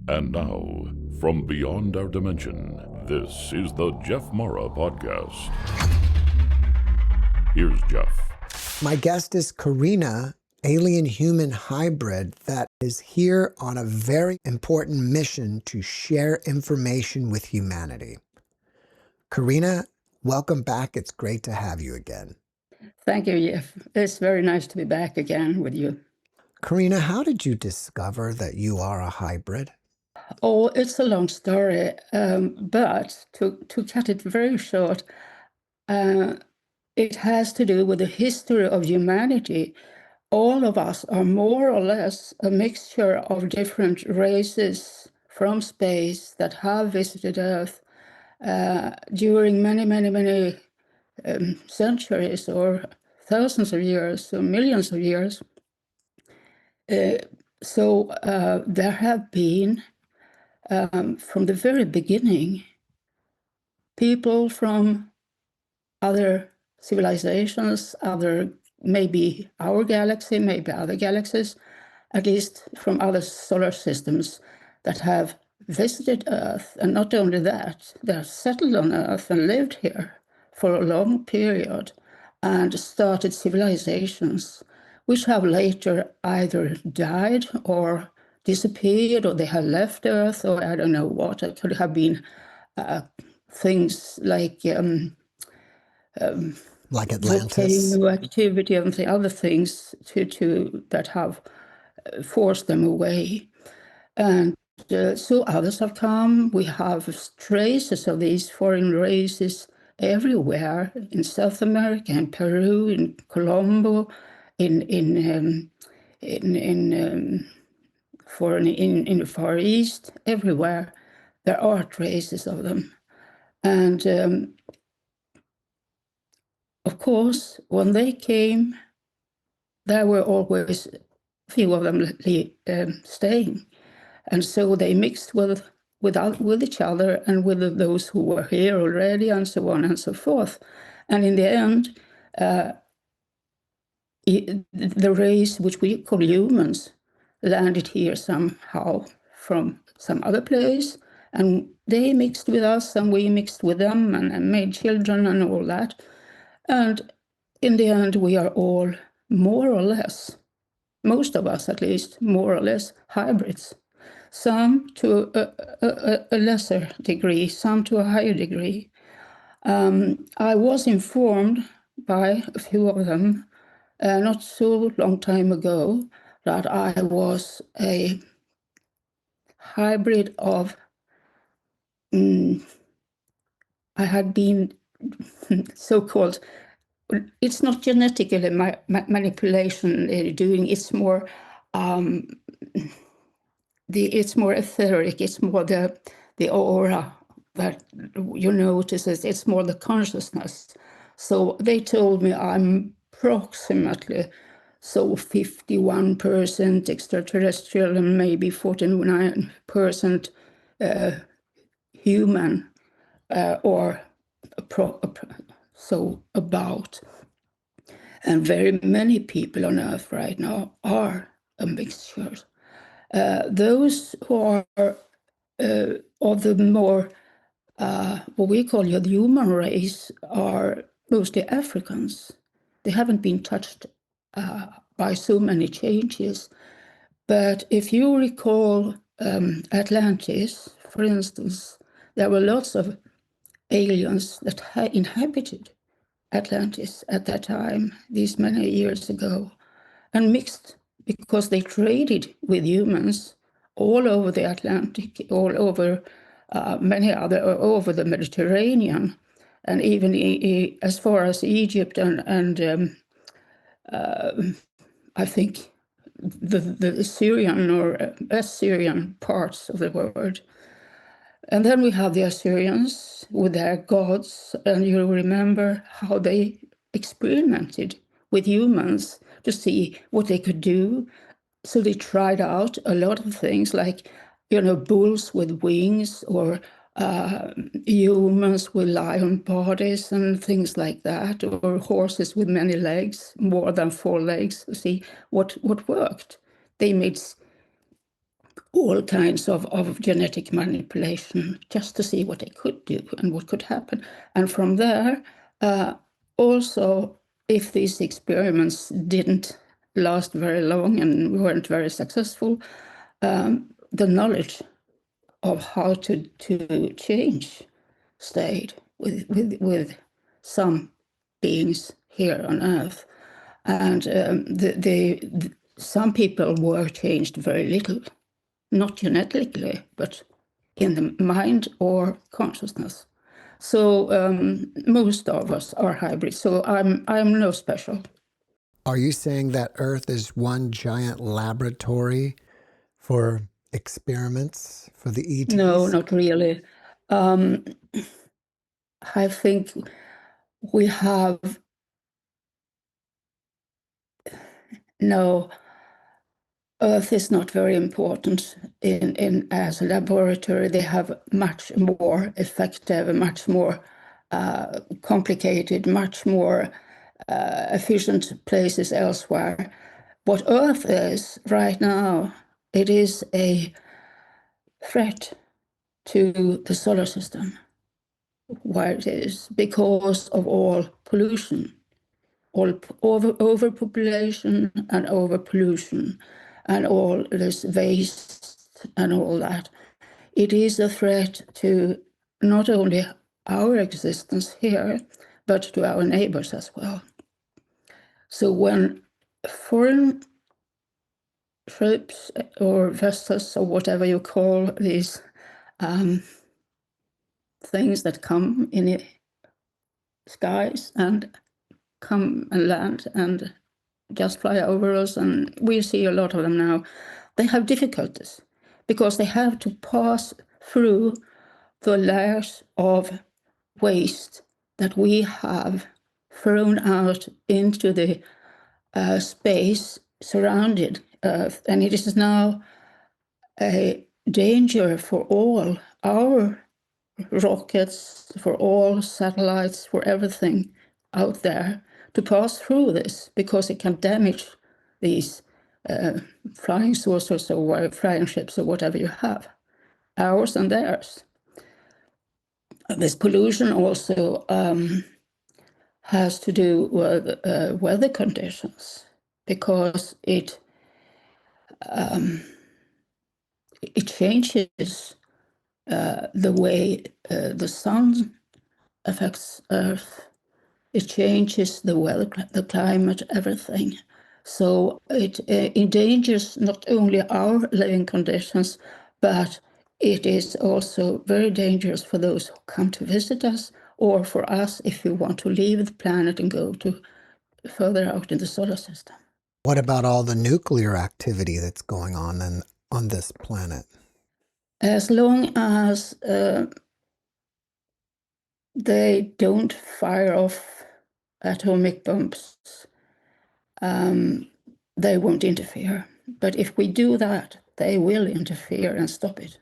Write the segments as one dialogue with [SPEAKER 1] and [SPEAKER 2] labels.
[SPEAKER 1] And now, from beyond our dimension, this is the JeffMara podcast. Here's Jeff.
[SPEAKER 2] My guest is Carina, alien-human hybrid that is here on a very important mission to share information with humanity. Carina, welcome back. It's great to have you again.
[SPEAKER 3] Thank you, Jeff. It's very nice to be back again with you.
[SPEAKER 2] Carina, how did you discover that you are a hybrid?
[SPEAKER 3] Oh, it's a long story, but to cut it very short, it has to do with the history of humanity. All of us are more or less a mixture of different races from space that have visited Earth during many centuries or thousands of years or millions of years. So there have been, from the very beginning, people from other civilizations, maybe our galaxy, maybe other galaxies, at least from other solar systems that have visited Earth. And not only that, they're settled on Earth and lived here for a long period and started civilizations which have later either died or disappeared, or they have left Earth, or I don't know what. It could have been things like
[SPEAKER 2] Atlantis,
[SPEAKER 3] volcano activity and the other things that have forced them away. And so others have come. We have traces of these foreign races everywhere in South America, in Peru, in Colombo, in the Far East, everywhere. There are traces of them. And of course, when they came, there were always a few of them staying. And so they mixed with each other and with those who were here already, and so on and so forth. And in the end, the race, which we call humans, landed here somehow from some other place. And they mixed with us, and we mixed with them, and made children and all that. And in the end, we are all more or less, most of us at least, more or less hybrids. Some to a lesser degree, some to a higher degree. I was informed by a few of them not so long time ago that I was a hybrid of, I had been so-called, it's not genetically manipulation they're doing, it's more it's more etheric, it's more the aura that you notice, it's more the consciousness. So they told me I'm approximately 51% extraterrestrial and maybe 49% human, or so about. And very many people on Earth right now are a mixture. Those who are of the more, what we call the human race, are mostly Africans. They haven't been touched by so many changes. But if you recall Atlantis, for instance, there were lots of aliens that had inhabited Atlantis at that time, these many years ago, and mixed because they traded with humans all over the Atlantic, all over over the Mediterranean, and even as far as Egypt and I think the Syrian or Assyrian parts of the world. And then we have the Assyrians with their gods, and you remember how they experimented with humans to see what they could do. So they tried out a lot of things like, bulls with wings, or humans with lion bodies and things like that, or horses with many legs, more than 4 legs, to see what worked. They made all kinds of genetic manipulation just to see what they could do and what could happen. And from there, also, if these experiments didn't last very long and weren't very successful, the knowledge of how to change stayed with some beings here on Earth. And some people were changed very little, not genetically, but in the mind or consciousness. So most of us are hybrids. So I'm no special.
[SPEAKER 2] Are you saying that Earth is one giant laboratory for experiments for the ETs?
[SPEAKER 3] No, not really. I think we have no. Earth is not very important in as a laboratory. They have much more effective, much more complicated, much more efficient places elsewhere. What Earth is right now, it is a threat to the solar system. Why it is? Because of all pollution, all overpopulation and overpollution, and all this waste and all that. It is a threat to not only our existence here, but to our neighbors as well. So when foreign troops or vessels or whatever you call these things that come in the skies and come and land and just fly over us, and we see a lot of them now, they have difficulties because they have to pass through the layers of waste that we have thrown out into the space surrounded Earth. And it is now a danger for all our rockets, for all satellites, for everything out there to pass through this, because it can damage these flying saucers or flying ships or whatever you have, ours and theirs. This pollution also has to do with weather conditions, because it changes the way the sun affects Earth. It changes the weather, the climate, everything. So it endangers not only our living conditions, but it is also very dangerous for those who come to visit us, or for us if we want to leave the planet and go to further out in the solar system.
[SPEAKER 2] What about all the nuclear activity that's going on this planet?
[SPEAKER 3] As long as they don't fire off atomic bombs, they won't interfere. But if we do that, they will interfere and stop it,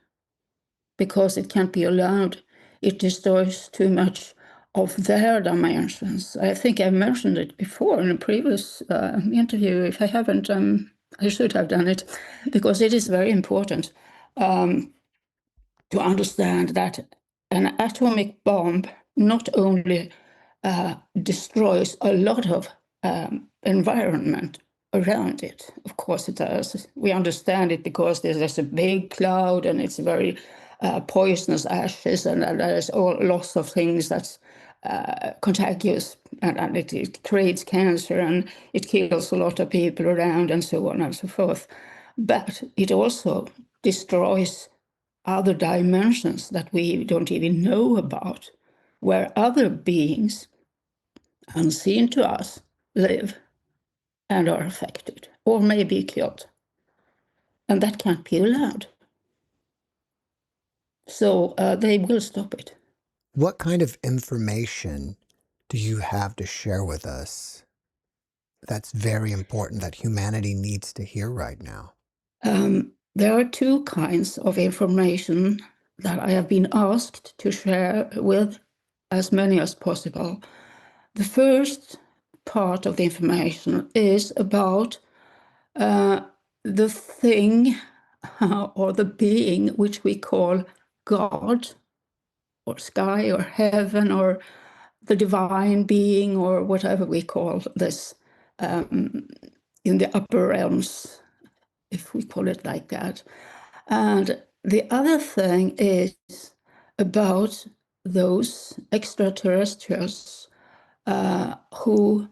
[SPEAKER 3] because it can't be allowed. It destroys too much of their dimensions. I think I mentioned it before in a previous interview. If I haven't, I should have done it, because it is very important to understand that an atomic bomb not only destroys a lot of environment around it. Of course it does. We understand it because there's a big cloud and it's very poisonous ashes, and there's all lots of things that's contagious, and it creates cancer, and it kills a lot of people around, and so on and so forth. But it also destroys other dimensions that we don't even know about, where other beings unseen to us live and are affected or may be killed. And that can't be allowed. So they will stop it.
[SPEAKER 2] What kind of information do you have to share with us that's very important that humanity needs to hear right now?
[SPEAKER 3] There are two kinds of information that I have been asked to share with as many as possible. The first part of the information is about the thing or the being which we call God, or sky, or heaven, or the divine being, or whatever we call this in the upper realms, if we call it like that. And the other thing is about those extraterrestrials who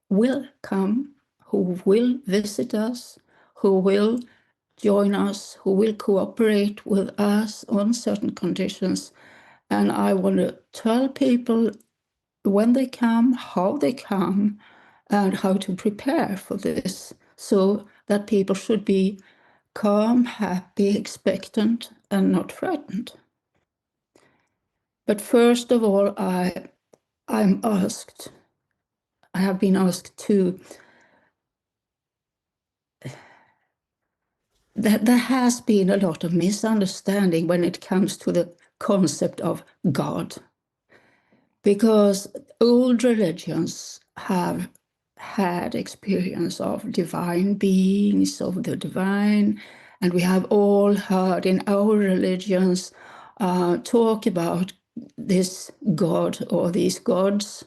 [SPEAKER 3] will come, who will visit us, who will join us, who will cooperate with us on certain conditions. And I want to tell people when they come, how they come, and how to prepare for this, so that people should be calm, happy, expectant, and not frightened. But first of all, I have been asked to, that there has been a lot of misunderstanding when it comes to the concept of God, because old religions have had experience of divine beings, of the divine, and we have all heard in our religions talk about this God or these gods,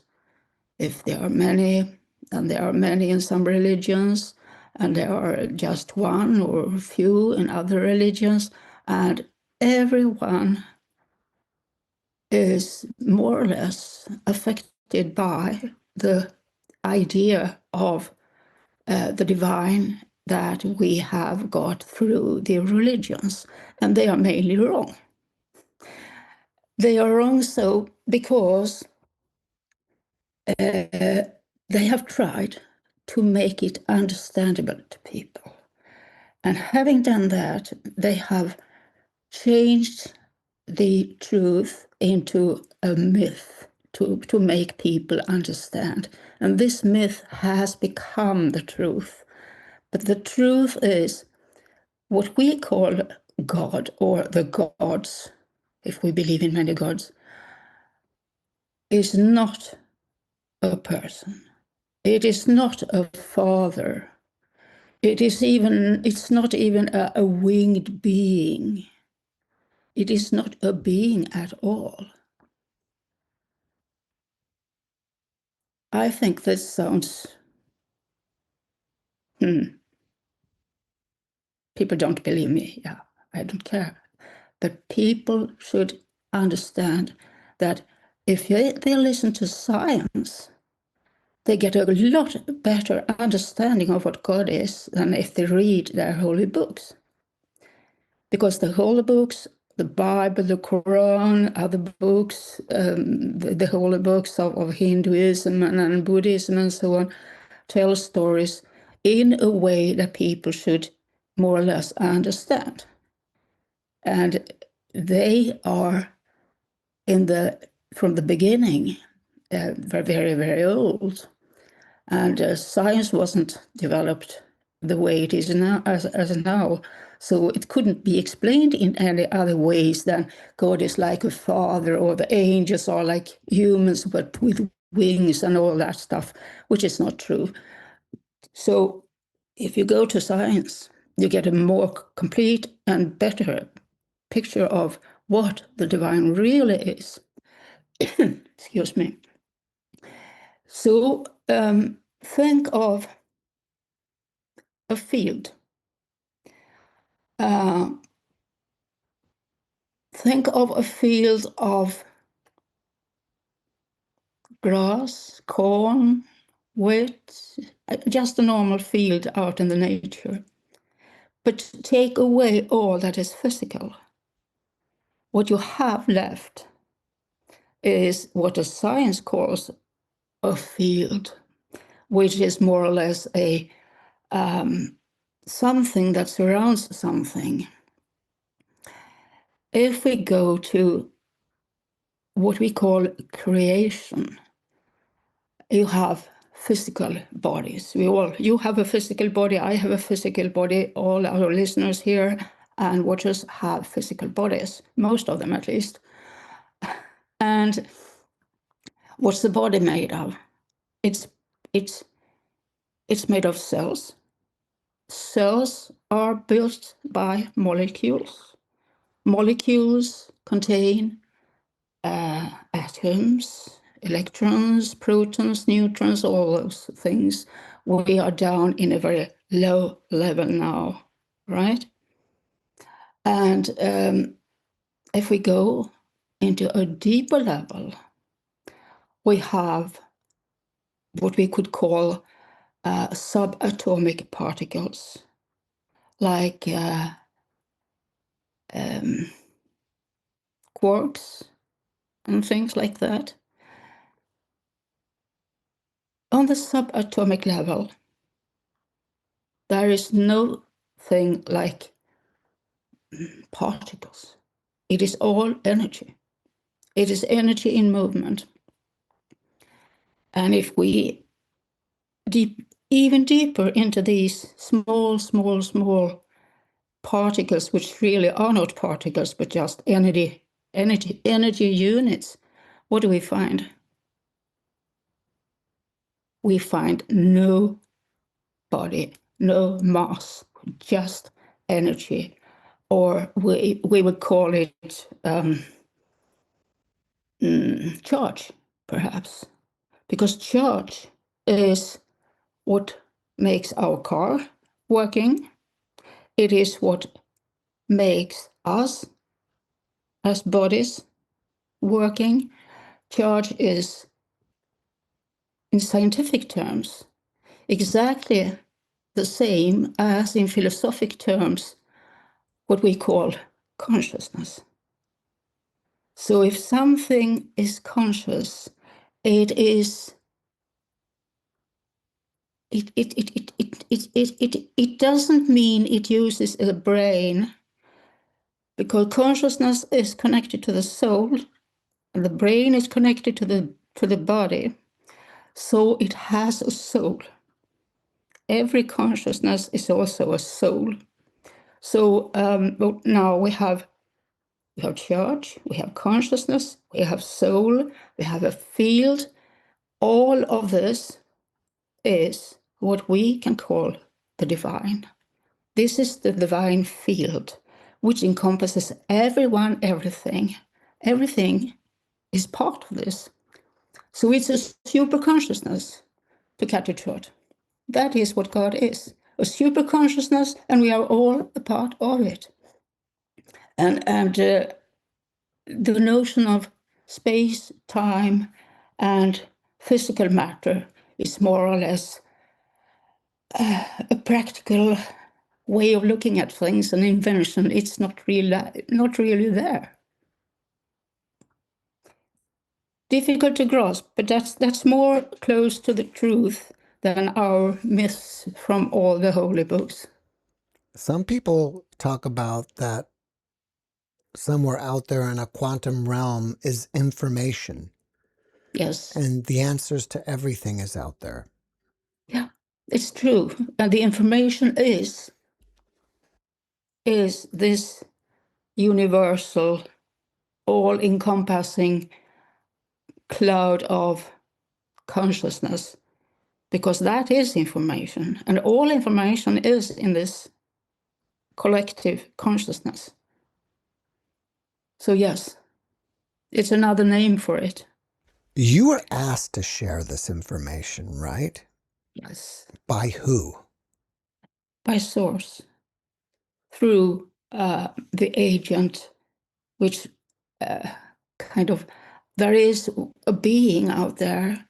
[SPEAKER 3] if there are many, and there are many in some religions, and there are just one or a few in other religions, and everyone is more or less affected by the idea of the divine that we have got through the religions, and they are mainly wrong. They are wrong so because they have tried to make it understandable to people. And having done that, they have changed the truth into a myth to make people understand. And this myth has become the truth. But the truth is what we call God, or the gods, if we believe in many gods, is not a person. It is not a father. It's not even a winged being. It is not a being at all. I think this sounds... People don't believe me. Yeah, I don't care. But people should understand that if they listen to science, they get a lot better understanding of what God is than if they read their holy books. Because the holy books, the Bible, the Quran, other books, the holy books of Hinduism and Buddhism and so on, tell stories in a way that people should more or less understand. And they are from the beginning, very, very old. And science wasn't developed the way it is now, as now. So it couldn't be explained in any other ways than God is like a father, or the angels are like humans but with wings and all that stuff, which is not true. So if you go to science, you get a more complete and better picture of what the divine really is. Excuse me. So think of a field. Think of a field of grass, corn, wheat, just a normal field out in the nature. But take away all that is physical. What you have left is what the science calls a field, which is more or less a something that surrounds something. If we go to what we call creation, you have physical bodies. You have a physical body, I have a physical body, all our listeners here and watchers have physical bodies, most of them at least. And what's the body made of? It's made of cells. Cells are built by molecules. Molecules contain atoms, electrons, protons, neutrons, all those things. We are down in a very low level now, right? And if we go into a deeper level, we have what we could call subatomic particles, like quarks and things like that. On the subatomic level, there is no thing like particles. It is all energy. It is energy in movement. And if we even deeper into these small particles, which really are not particles, but just energy units, what do we find? We find no body, no mass, just energy, or we would call it charge, perhaps, because charge is what makes our car working. It is what makes us as bodies working. Charge is, in scientific terms, exactly the same as in philosophic terms, what we call consciousness. So if something is conscious, it doesn't mean it uses a brain, because consciousness is connected to the soul and the brain is connected to the body. So it has a soul. Every consciousness is also a soul. So now we have charge, we have consciousness, we have soul, we have a field. All of this is what we can call the divine. This is the divine field, which encompasses everyone, everything. Everything is part of this. So it's a super consciousness, to cut it short. That is what God is, a super consciousness, and we are all a part of it. And the notion of space, time, and physical matter is more or less a practical way of looking at things, an invention. It's not really there. Difficult to grasp, but that's more close to the truth than our myths from all the holy books.
[SPEAKER 2] Some people talk about that somewhere out there in a quantum realm is information.
[SPEAKER 3] Yes.
[SPEAKER 2] And the answers to everything is out there.
[SPEAKER 3] Yeah, it's true. And the information is this universal, all-encompassing cloud of consciousness, because that is information, and all information is in this collective consciousness. So yes, it's another name for it.
[SPEAKER 2] You were asked to share this information, right?
[SPEAKER 3] Yes.
[SPEAKER 2] By who?
[SPEAKER 3] By source, through the agent, which kind of, there is a being out there.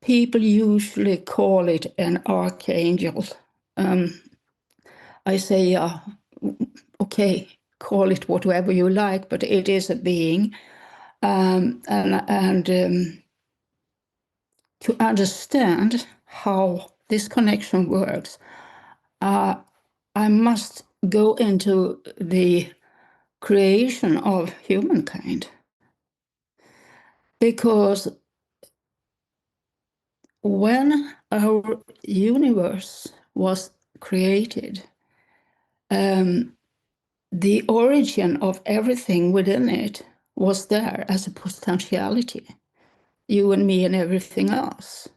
[SPEAKER 3] People usually call it an archangel. I say, okay, call it whatever you like, but it is a being. And to understand how this connection works, I must go into the creation of humankind. Because when our universe was created, the origin of everything within it was there as a potentiality, you and me and everything else.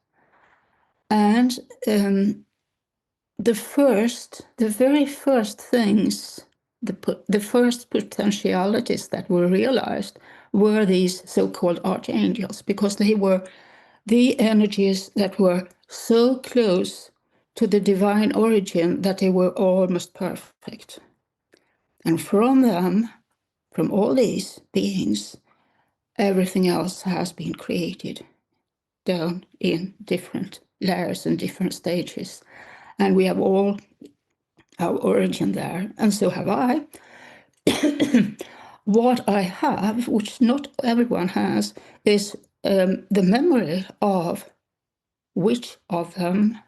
[SPEAKER 3] And the very first things, the first potentialities that were realized were these so-called archangels, because they were the energies that were so close to the divine origin that they were almost perfect. And from them, from all these beings, everything else has been created down in different layers and different stages. And we have all our origin there, and so have I. What I have, which not everyone has, is the memory of which of them,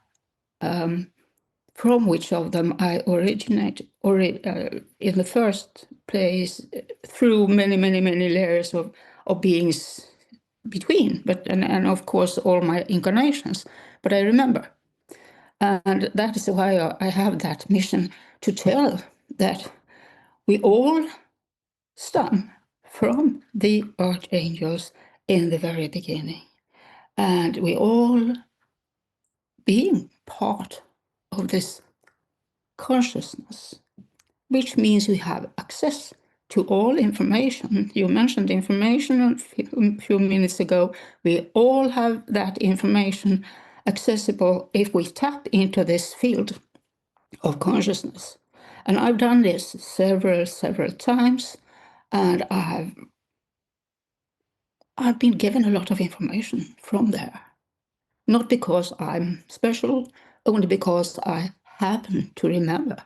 [SPEAKER 3] from which of them I originate, or in the first place, through many, many, many layers of beings between, and of course all my incarnations. But I remember. And that is why I have that mission to tell that we all stem from the archangels in the very beginning. And we all being part of this consciousness, which means we have access to all information. You mentioned information a few minutes ago. We all have that information accessible if we tap into this field of consciousness. And I've done this several times, and I've been given a lot of information from there. Not because I'm special, only because I happen to remember.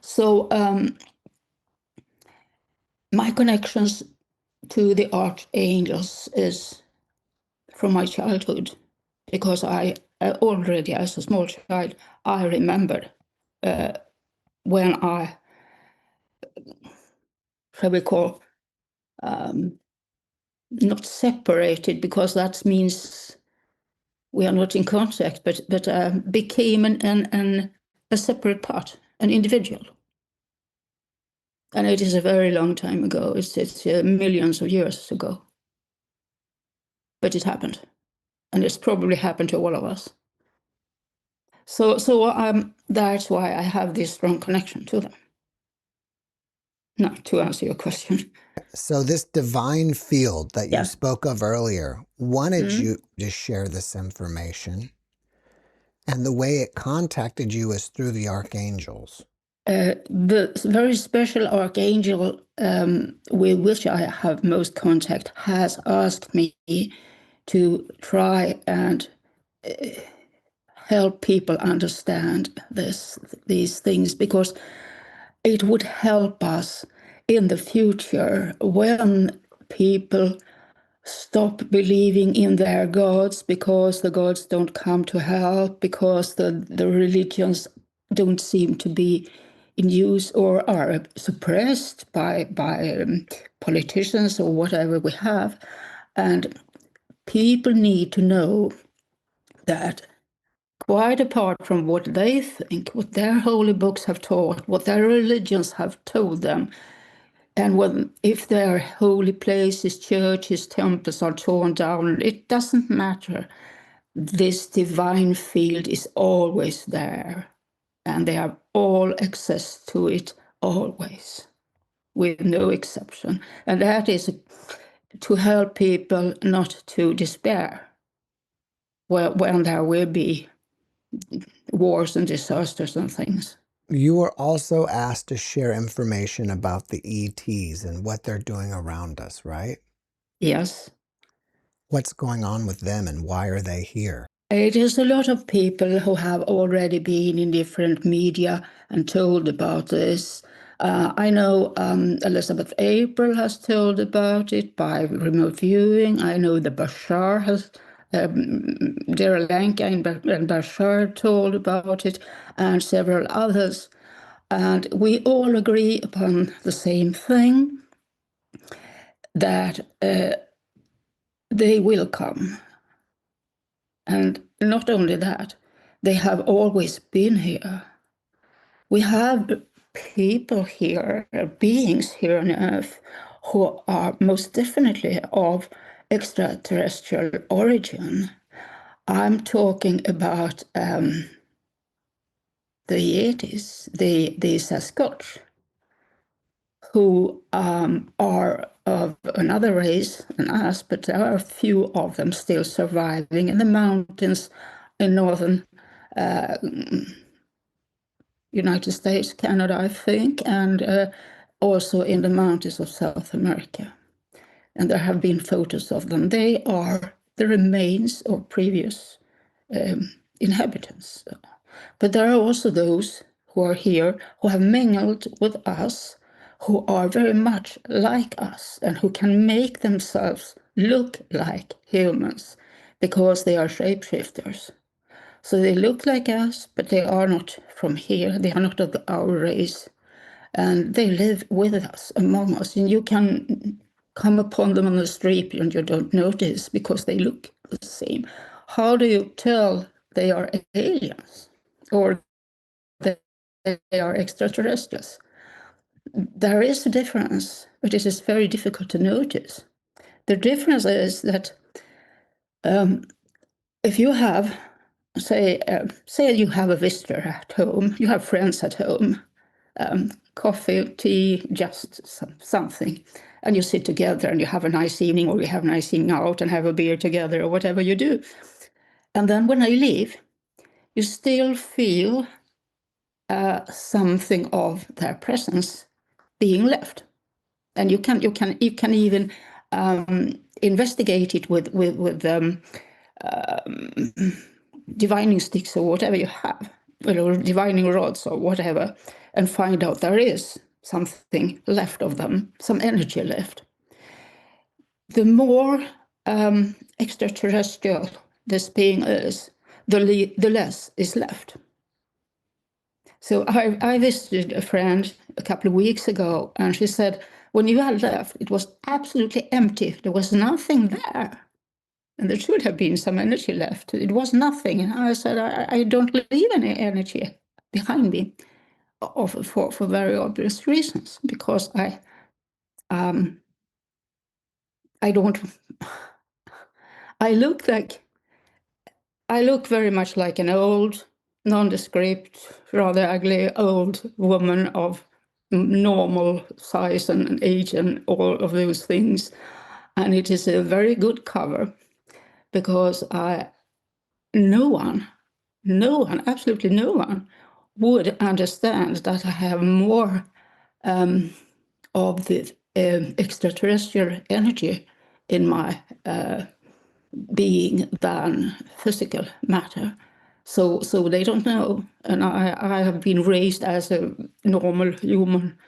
[SPEAKER 3] So my connections to the archangels is from my childhood, because I already as a small child, I remembered when I, shall we call, not separated, because that means we are not in contact, but became a separate part, an individual. And it is a very long time ago. It's millions of years ago. But it happened. And it's probably happened to all of us. So that's why I have this strong connection to them. Now, to answer your question.
[SPEAKER 2] So this divine field that you spoke of earlier, wanted you to share this information, and the way it contacted you is through the archangels.
[SPEAKER 3] The very special archangel with which I have most contact has asked me to try and help people understand these things, because it would help us in the future when people stop believing in their gods, because the gods don't come to help, because the religions don't seem to be in use or are suppressed by politicians or whatever we have. And people need to know that, quite apart from what they think, what their holy books have taught, what their religions have told them, and if their holy places, churches, temples are torn down, it doesn't matter. This divine field is always there, and they have all access to it always, with no exception. And that is to help people not to despair when there will be wars and disasters and things.
[SPEAKER 2] You were also asked to share information about the ETs and what they're doing around us, right?
[SPEAKER 3] Yes.
[SPEAKER 2] What's going on with them and why are they here?
[SPEAKER 3] It is a lot of people who have already been in different media and told about this. I know Elizabeth April has told about it by remote viewing. I know the Bashar has, Daryl Lanka and Bashar told about it, and several others. And we all agree upon the same thing, that they will come. And not only that, they have always been here. We have people here, beings here on Earth, who are most definitely of extraterrestrial origin. I'm talking about the Yetis, the Sasquatch, who are of another race than us, but there are a few of them still surviving in the mountains in northern United States, Canada, I think, and also in the mountains of South America. And there have been photos of them. They are the remains of previous inhabitants. But there are also those who are here who have mingled with us, who are very much like us and who can make themselves look like humans because they are shapeshifters. So they look like us, but they are not from here. They are not of our race. And they live with us, among us. And you can come upon them on the street and you don't notice because they look the same. How do you tell they are aliens or they are extraterrestrials? There is a difference, but it is very difficult to notice. The difference is that if you have, say you have a visitor at home, you have friends at home, coffee, tea, just something, and you sit together and you have a nice evening, or you have a nice evening out and have a beer together, or whatever you do. And then when they leave, you still feel something of their presence being left, and you can even investigate it with divining sticks or whatever you have, or divining rods or whatever, and find out there is something left of them, some energy left. The more extraterrestrial this being is, the less is left. So I visited a friend a couple of weeks ago, and she said, when you had left, it was absolutely empty. There was nothing there. And there should have been some energy left. It was nothing. And I said, I don't leave any energy behind me for very obvious reasons, because I don't, I look very much like an old, nondescript, rather ugly old woman of normal size and age and all of those things. And it is a very good cover, because no one, absolutely no one would understand that I have more of the extraterrestrial energy in my being than physical matter. So they don't know. And I have been raised as a normal human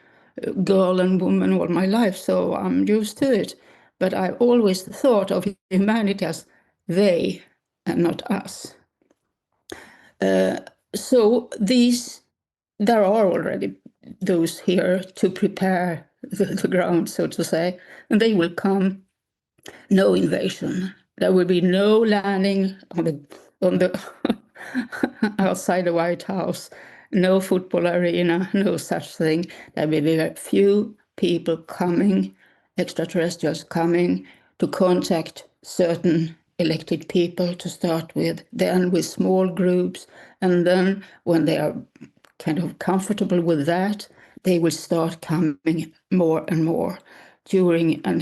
[SPEAKER 3] girl and woman all my life, so I'm used to it. But I've always thought of humanity as they and not us. So there are already those here to prepare the ground, so to say, and they will come. No invasion. There will be no landing on the outside the White House. No football arena. No such thing. There will be a few people coming, extraterrestrials coming to contact certain elected people to start with, then with small groups, and then when they are kind of comfortable with that, they will start coming more and more and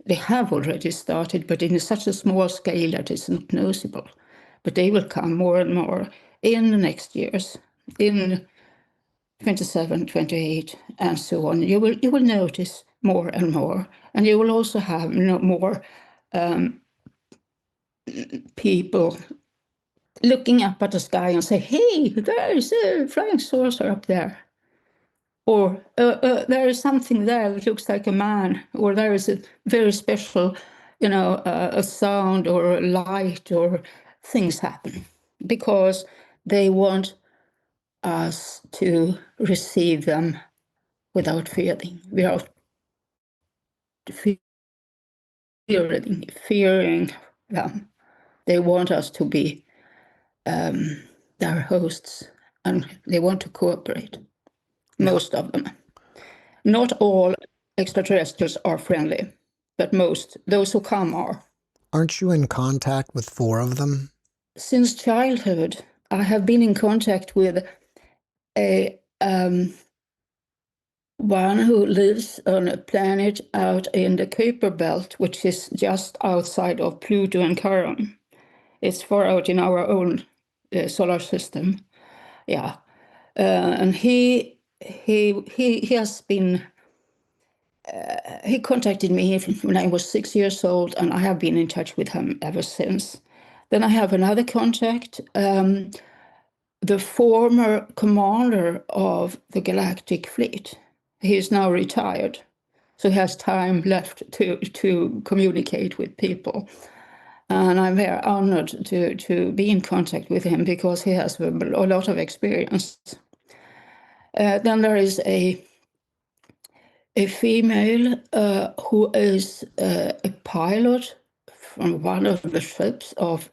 [SPEAKER 3] they have already started, but in such a small scale that it's not noticeable. But they will come more and more in the next years, in 27, 28, and so on. You will notice more and more, and you will also have more people looking up at the sky and say, hey, there is a flying saucer up there. Or there is something there that looks like a man, or there is a very special, a sound or a light, or things happen, because they want us to receive them without fearing, fearing them. They want us to be their hosts, and they want to cooperate. Most of them. Not all extraterrestrials are friendly, but most, those who come are.
[SPEAKER 2] Aren't you in contact with 4 of them?
[SPEAKER 3] since childhood, I have been in contact with a one who lives on a planet out in the Kuiper belt, which is just outside of Pluto and Charon. It's far out in our own solar system. Yeah, and he has been. He contacted me when I was 6 years old, and I have been in touch with him ever since. Then I have another contact, the former commander of the Galactic Fleet. He is now retired, so he has time left to communicate with people. And I'm very honored to be in contact with him because he has a lot of experience. Then there is a female who is a pilot from one of the ships of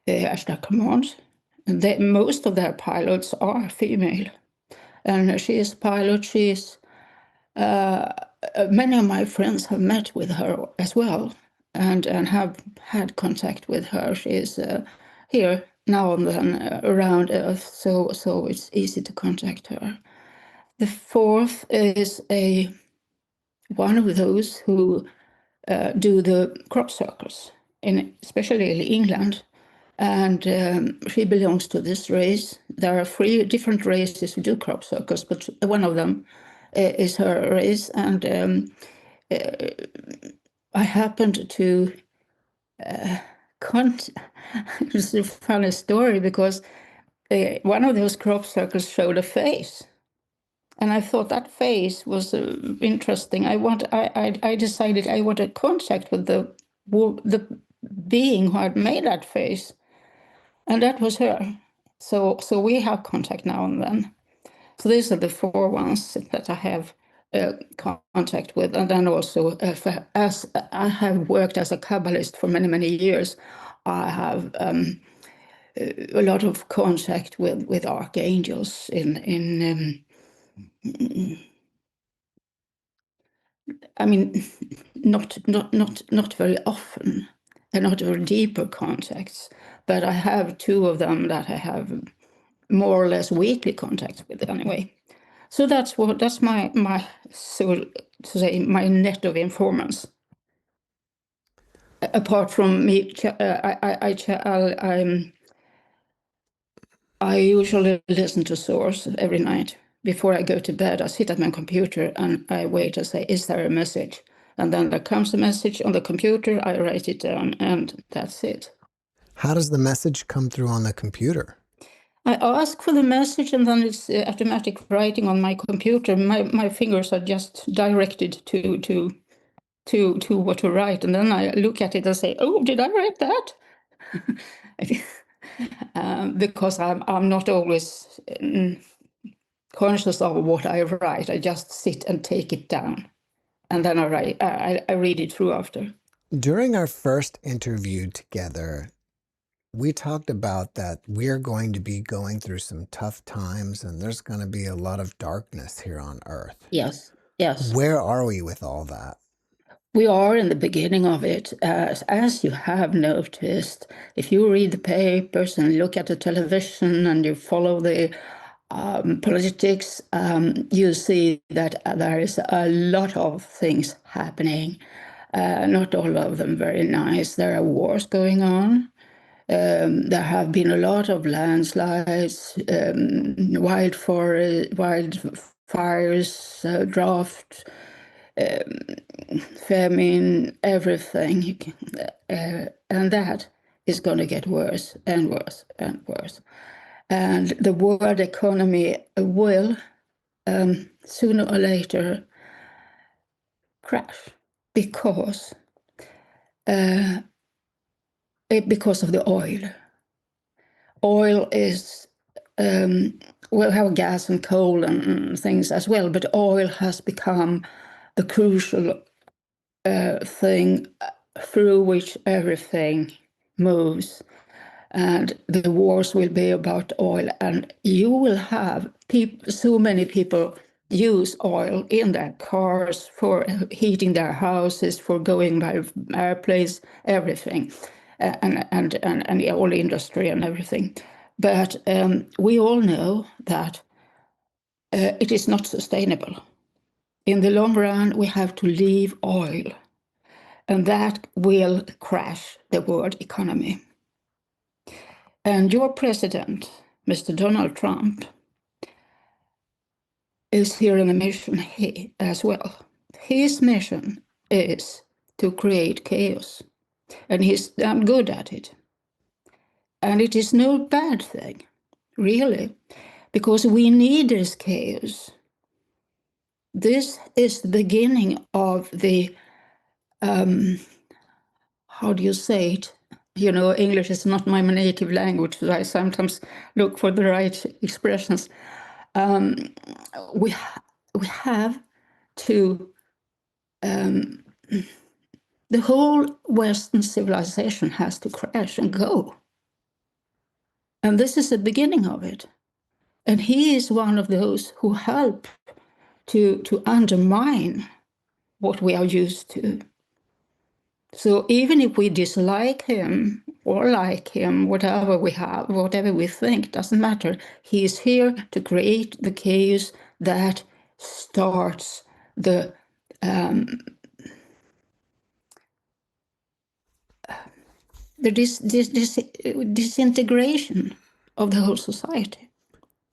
[SPEAKER 3] Ashtar Command. Most of their pilots are female. And she is a pilot. She is, many of my friends have met with her as well and have had contact with her. She is here now and then around Earth, so it's easy to contact her. The fourth is one of those who do the crop circles, especially in England. And she belongs to this race. There are 3 different races who do crop circles, but one of them is her race. And I happened to it's a funny story because one of those crop circles showed a face. And I thought that face was interesting. I decided I wanted contact with the being who had made that face, and that was her. So we have contact now and then. So these are the 4 ones that I have contact with, and then also as I have worked as a Kabbalist for many years, I have a lot of contact with Archangels in I mean, not very often, and not very deeper contacts, but I have 2 of them that I have more or less weekly contacts with anyway. So that's my so to say my net of informants. Apart from me, I usually listen to Source every night. Before I go to bed, I sit at my computer and I wait and say, is there a message? And then there comes a message on the computer, I write it down, and that's it.
[SPEAKER 2] How does the message come through on the computer?
[SPEAKER 3] I ask for the message, and then it's automatic writing on my computer. My fingers are just directed to what to write, and then I look at it and say, oh, did I write that? Because I'm not always conscious of what I write. I just sit and take it down, and then I read it through after.
[SPEAKER 2] During our first interview together, we talked about that we're going to be going through some tough times and there's going to be a lot of darkness here on Earth.
[SPEAKER 3] Yes.
[SPEAKER 2] Where are we with all that?
[SPEAKER 3] We are in the beginning of it. As you have noticed, if you read the papers and look at the television and you follow the politics, you see that there is a lot of things happening. Not all of them very nice. There are wars going on. There have been a lot of landslides, wildfires, drought, famine, everything. And that is going to get worse and worse and worse. And the world economy will, sooner or later, crash because of the oil. Oil is, we'll have gas and coal and things as well, but oil has become the crucial thing through which everything moves. And the wars will be about oil, and you will have so many people use oil in their cars, for heating their houses, for going by airplanes, everything. and all industry and everything. But we all know that it is not sustainable. In the long run, we have to leave oil, and that will crash the world economy. And your president, Mr. Donald Trump, is here in a mission as well. His mission is to create chaos, and he's damn good at it. And it is no bad thing, really, because we need this chaos. This is the beginning of the, how do you say it? You know, English is not my native language, so I sometimes look for the right expressions. We have to, the whole Western civilization has to crash and go. And this is the beginning of it. And he is one of those who help to undermine what we are used to. So even if we dislike him or like him, whatever we have, whatever we think, doesn't matter. He is here to create the chaos that starts the disintegration of the whole society.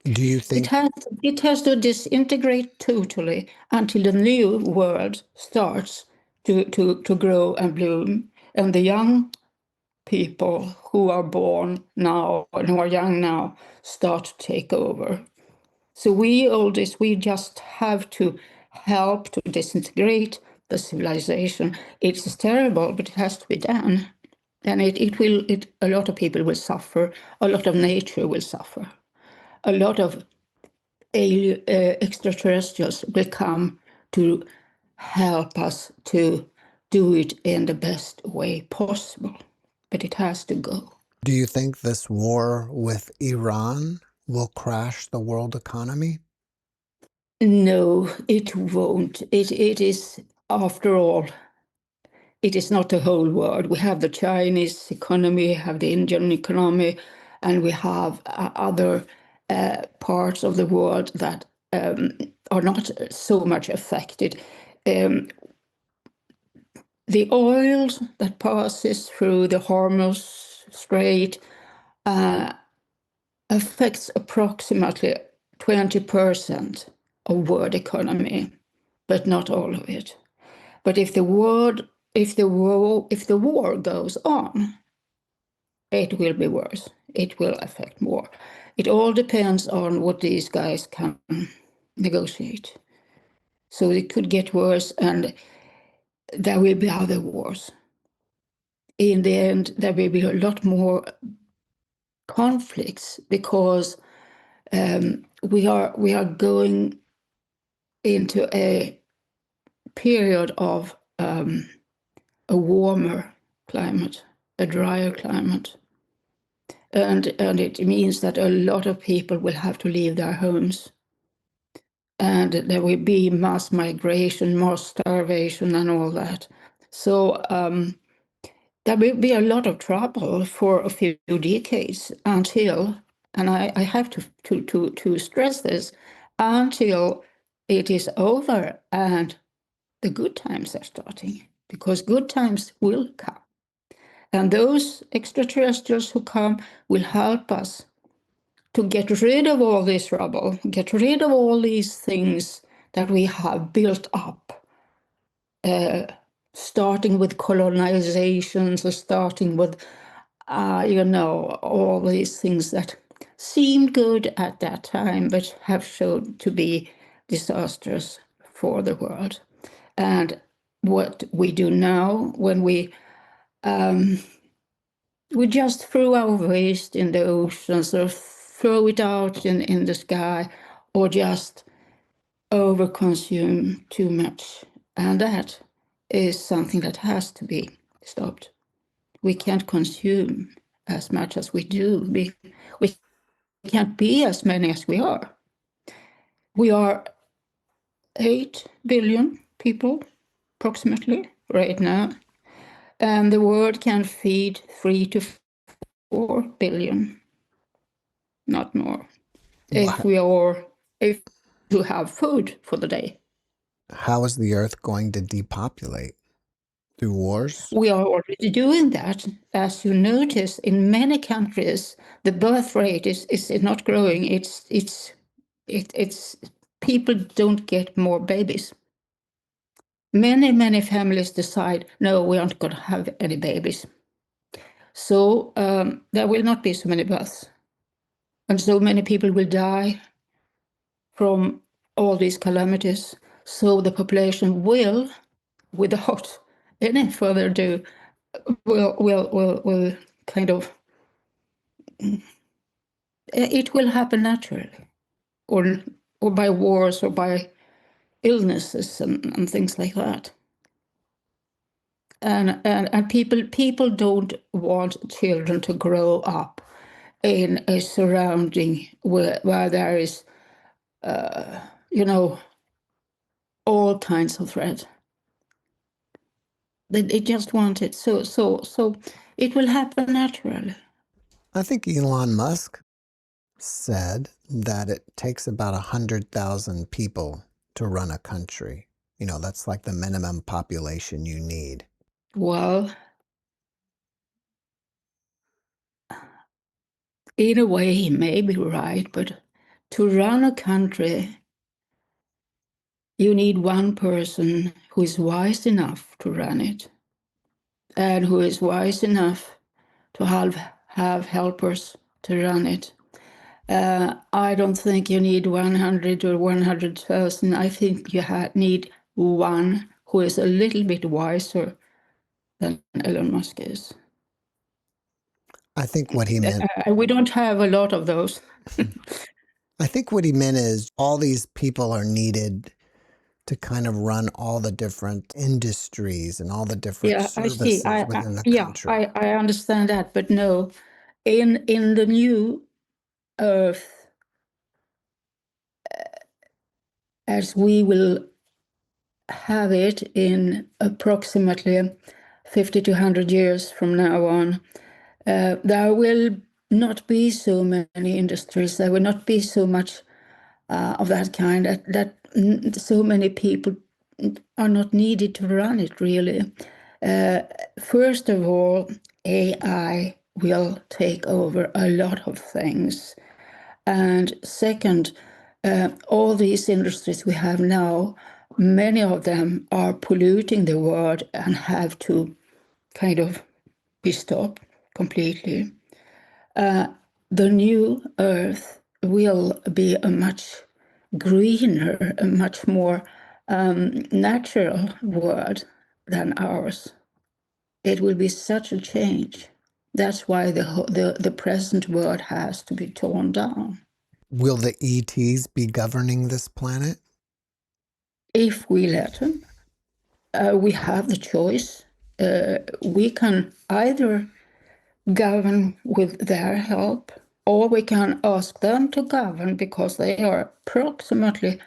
[SPEAKER 2] Do you think
[SPEAKER 3] it has to disintegrate totally until the new world starts to grow and bloom, and the young people who are born now and who are young now start to take over? So we oldies, we just have to help to disintegrate the civilization. It's terrible, but it has to be done. And a lot of people will suffer, a lot of nature will suffer, a lot of extraterrestrials will come to help us to do it in the best way possible. But it has to go.
[SPEAKER 2] Do you think this war with Iran will crash the world economy?
[SPEAKER 3] No, it won't. It is, after all, it is not the whole world. We have the Chinese economy, have the Indian economy, and we have other parts of the world that are not so much affected. The oil that passes through the Hormuz Strait affects approximately 20% of world economy, but not all of it. But if the war goes on, it will be worse. It will affect more. It all depends on what these guys can negotiate. So it could get worse, and there will be other wars. In the end, there will be a lot more conflicts because we are going into a period of a warmer climate, a drier climate. And it means that a lot of people will have to leave their homes. And there will be mass migration, mass starvation, and all that. So there will be a lot of trouble for a few decades until, and I have to stress this, until it is over and the good times are starting, because good times will come. And those extraterrestrials who come will help us to get rid of all this rubble, get rid of all these things that we have built up, starting with colonizations, or starting with, all these things that seemed good at that time, but have shown to be disastrous for the world. And what we do now, when we just throw our waste in the oceans, or throw it out in the sky, or just overconsume too much. And that is something that has to be stopped. We can't consume as much as we do. We can't be as many as we are. We are 8 billion people, approximately, right now. And the world can feed 3 to 4 billion, not more, if we have food for the day.
[SPEAKER 2] How is the Earth going to depopulate? Through wars?
[SPEAKER 3] We are already doing that. As you notice, in many countries, the birth rate is not growing. It's people don't get more babies. Many families decide, no, we aren't going to have any babies. So there will not be so many births. And so many people will die from all these calamities. So the population will, without any further ado, will kind of, it will happen naturally, or by wars or by illnesses and things like that. And people don't want children to grow up in a surrounding where there is, all kinds of threat. They just want it. So it will happen naturally.
[SPEAKER 2] I think Elon Musk said that it takes about 100,000 people to run a country. That's like the minimum population you need.
[SPEAKER 3] Well, in a way, he may be right, but to run a country, you need one person who is wise enough to run it, and who is wise enough to have helpers to run it. I don't think you need 100 or 100,000. I think you need one who is a little bit wiser than Elon Musk is.
[SPEAKER 2] I think what he meant.
[SPEAKER 3] We don't have a lot of those.
[SPEAKER 2] I think what he meant is all these people are needed to kind of run all the different industries and all the different services within the country.
[SPEAKER 3] I understand that, but no, in the new Earth, as we will have it in approximately 50 to 100 years from now on, there will not be so many industries. There will not be so much of that kind. That so many people are not needed to run it, really. First of all, AI will take over a lot of things. And second, all these industries we have now, many of them are polluting the world and have to kind of be stopped completely. The new Earth will be a much greener, a much more natural world than ours. It will be such a change. That's why the present world has to be torn down.
[SPEAKER 2] Will the ETs be governing this planet?
[SPEAKER 3] If we let them, we have the choice. We can either govern with their help, or we can ask them to govern, because they are approximately,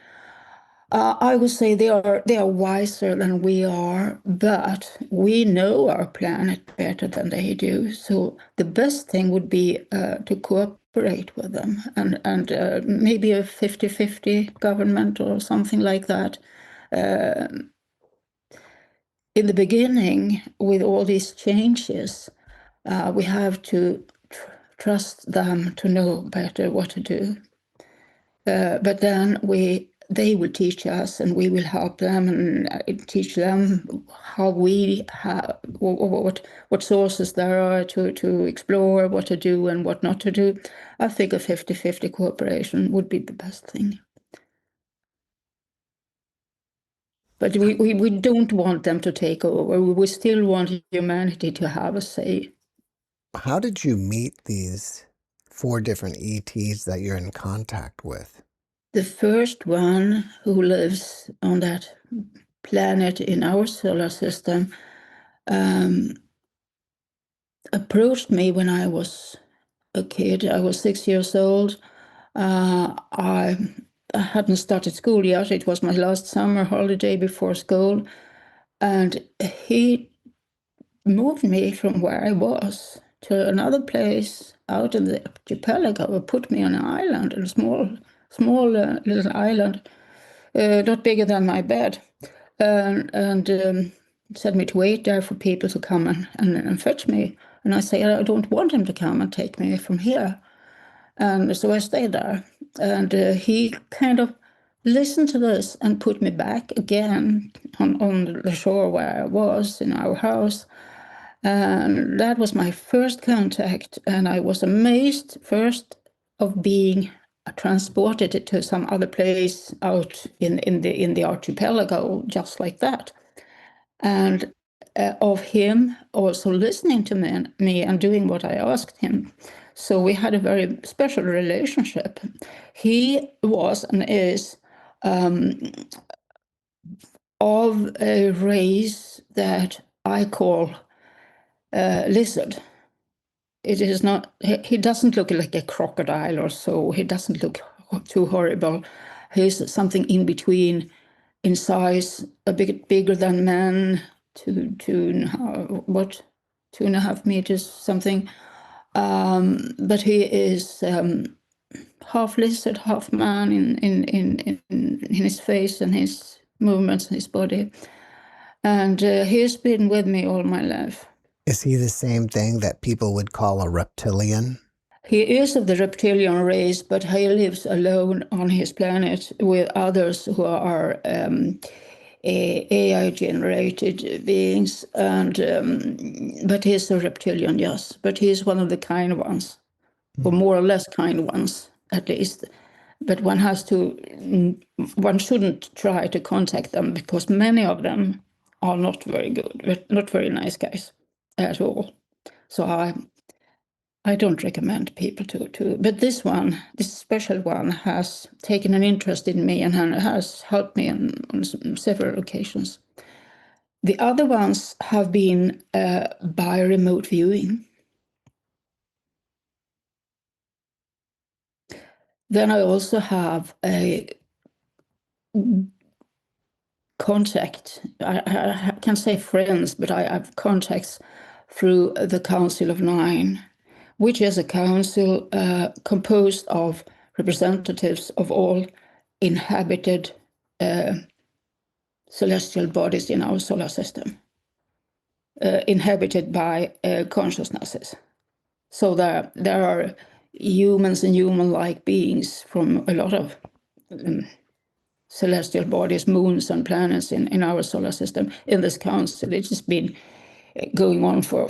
[SPEAKER 3] I would say they are wiser than we are, but we know our planet better than they do. So the best thing would be to cooperate with them, and maybe a 50-50 government or something like that. In the beginning, with all these changes, we have to trust them to know better what to do. But then they will teach us, and we will help them and teach them how we have what sources there are to explore, what to do and what not to do. I think a 50-50 cooperation would be the best thing. But we don't want them to take over. We still want humanity to have a say.
[SPEAKER 2] How did you meet these 4 different ETs that you're in contact with?
[SPEAKER 3] The first one who lives on that planet in our solar system approached me when I was a kid. I was 6 years old. I hadn't started school yet. It was my last summer holiday before school. And he moved me from where I was to another place out in the archipelago, put me on an island, a small little island, not bigger than my bed, and said me to wait there for people to come and fetch me. And I said, I don't want him to come and take me from here. And so I stayed there. And he kind of listened to this and put me back again on the shore where I was in our house. And that was my first contact. And I was amazed first of being transported to some other place out in the archipelago, just like that. And of him also listening to me and doing what I asked him. So we had a very special relationship. He was and is of a race that I call lizard. It is not, he doesn't look like a crocodile or so. He doesn't look too horrible. He's something in between in size, a bit bigger than man, 2.5 meters something. But he is half lizard, half man in his face and his movements and his body. And he's been with me all my life.
[SPEAKER 2] Is he the same thing that people would call a reptilian?
[SPEAKER 3] He is of the reptilian race, but he lives alone on his planet with others who are AI-generated beings. And but he's a reptilian, yes. But he's one of the kind ones, or more or less kind ones, at least. But one shouldn't try to contact them because many of them are not very good, not very nice guys at all. So I don't recommend people to, but this special one has taken an interest in me and has helped me on several occasions. The other ones have been by remote viewing. Then I also have a contact. I can say friends, but I have contacts through the Council of Nine, which is a council composed of representatives of all inhabited celestial bodies in our solar system, inhabited by consciousnesses. So there are humans and human-like beings from a lot of celestial bodies, moons and planets in our solar system in this council. It's just been going on for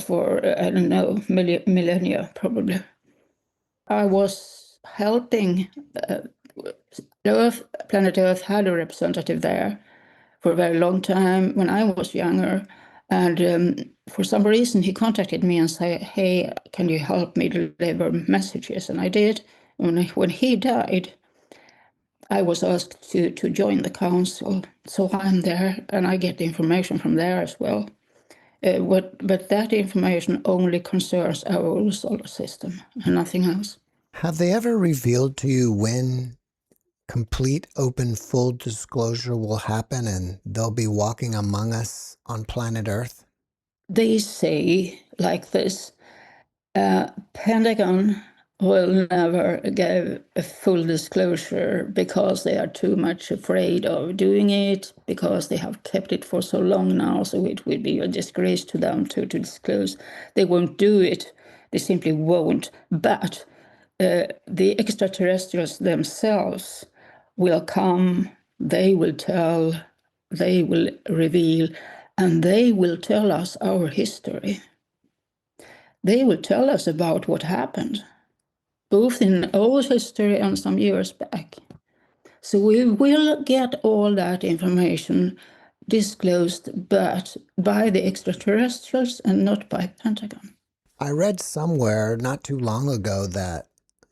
[SPEAKER 3] I don't know, millennia probably. I was helping planet Earth had a representative there for a very long time when I was younger. And for some reason, he contacted me and said, hey, can you help me deliver messages? And I did. When he died, I was asked to join the council. So I'm there and I get the information from there as well. But that information only concerns our own solar system and nothing else.
[SPEAKER 2] Have they ever revealed to you when complete, open, full disclosure will happen and they'll be walking among us on planet Earth?
[SPEAKER 3] They say like this, Pentagon will never give a full disclosure because they are too much afraid of doing it, because they have kept it for so long now, so it will be a disgrace to them to disclose. They won't do it. They simply won't. But the extraterrestrials themselves will come, they will tell, they will reveal, and they will tell us our history. They will tell us about what happened, both in old history and some years back. So we will get all that information disclosed, but by the extraterrestrials and not by Pentagon.
[SPEAKER 2] I read somewhere not too long ago that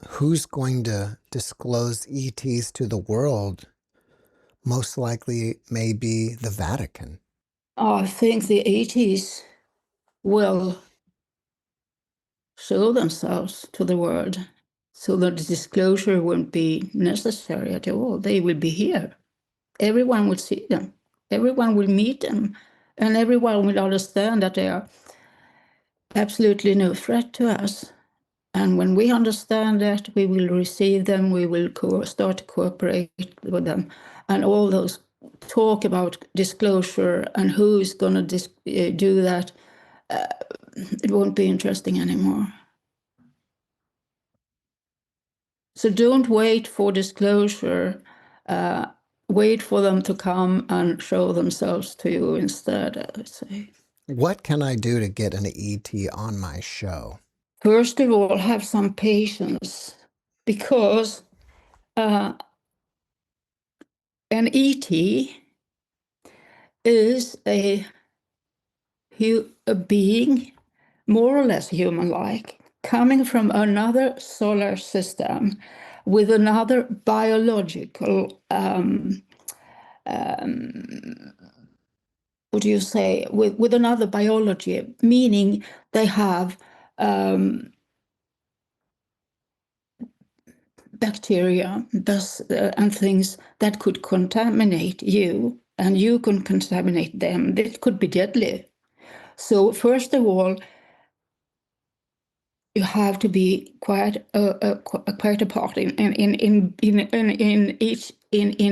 [SPEAKER 2] who's going to disclose ETs to the world most likely may be the Vatican.
[SPEAKER 3] I think the ETs will show themselves to the world so that the disclosure won't be necessary at all. They will be here. Everyone will see them. Everyone will meet them. And everyone will understand that they are absolutely no threat to us. And when we understand that, we will receive them, we will start to cooperate with them. And all those talk about disclosure and who is going to do that, it won't be interesting anymore. So don't wait for disclosure. Wait for them to come and show themselves to you instead, I would say.
[SPEAKER 2] What can I do to get an ET on my show?
[SPEAKER 3] First of all, have some patience, because an ET is a being more or less human-like, coming from another solar system with another biological, what do you say, with another biology, meaning they have bacteria and things that could contaminate you, and you can contaminate them. This could be deadly. So first of all, you have to be quite apart in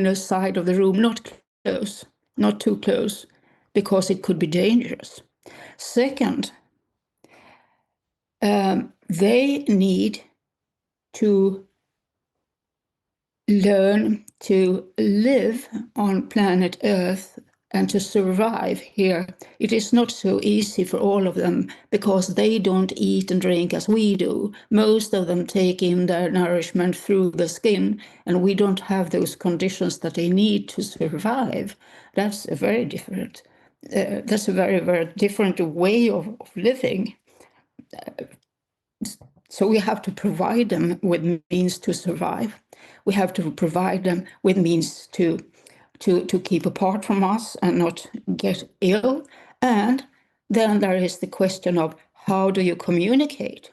[SPEAKER 3] a side of the room, not close, not too close, because it could be dangerous. Second, they need to learn to live on planet Earth and to survive here. It is not so easy for all of them, because they don't eat and drink as we do. Most of them take in their nourishment through the skin, and we don't have those conditions that they need to survive. That's a very different, very different way of living. So we have to provide them with means to survive. We have to provide them with means to keep apart from us and not get ill. And then there is the question of, how do you communicate?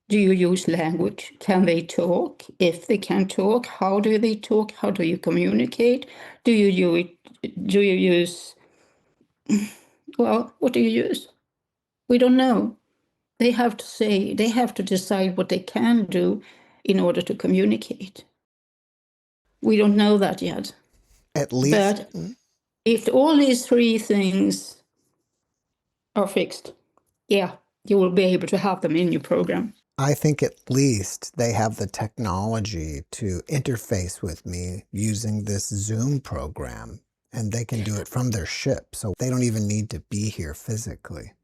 [SPEAKER 3] Do you use language? Can they talk? If they can talk, how do they talk? How do you communicate? Do you use, well, what do you use? We don't know. They have to decide what they can do in order to communicate. We don't know that yet.
[SPEAKER 2] At least.
[SPEAKER 3] But if all these three things are fixed, yeah, you will be able to have them in your program.
[SPEAKER 2] I think at least they have the technology to interface with me using this Zoom program, and they can do it from their ship, so they don't even need to be here physically.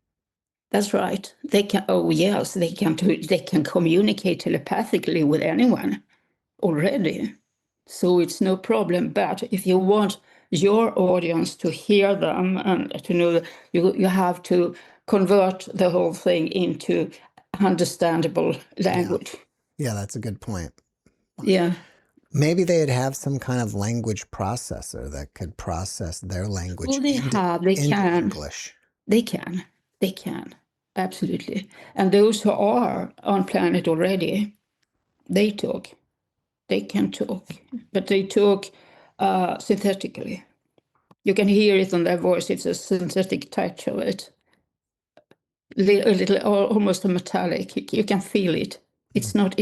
[SPEAKER 3] That's right. They can. Oh yes, they can. They can communicate telepathically with anyone already, so it's no problem. But if you want your audience to hear them and to know, you have to convert the whole thing into understandable language.
[SPEAKER 2] Yeah, that's a good point.
[SPEAKER 3] Yeah.
[SPEAKER 2] Maybe they'd have some kind of language processor that could process their language into English.
[SPEAKER 3] They can, absolutely. And those who are on planet already, they talk. They can talk, but they talk synthetically. You can hear it on their voice. It's a synthetic touch of it. A little, almost a metallic. You can feel it. It's not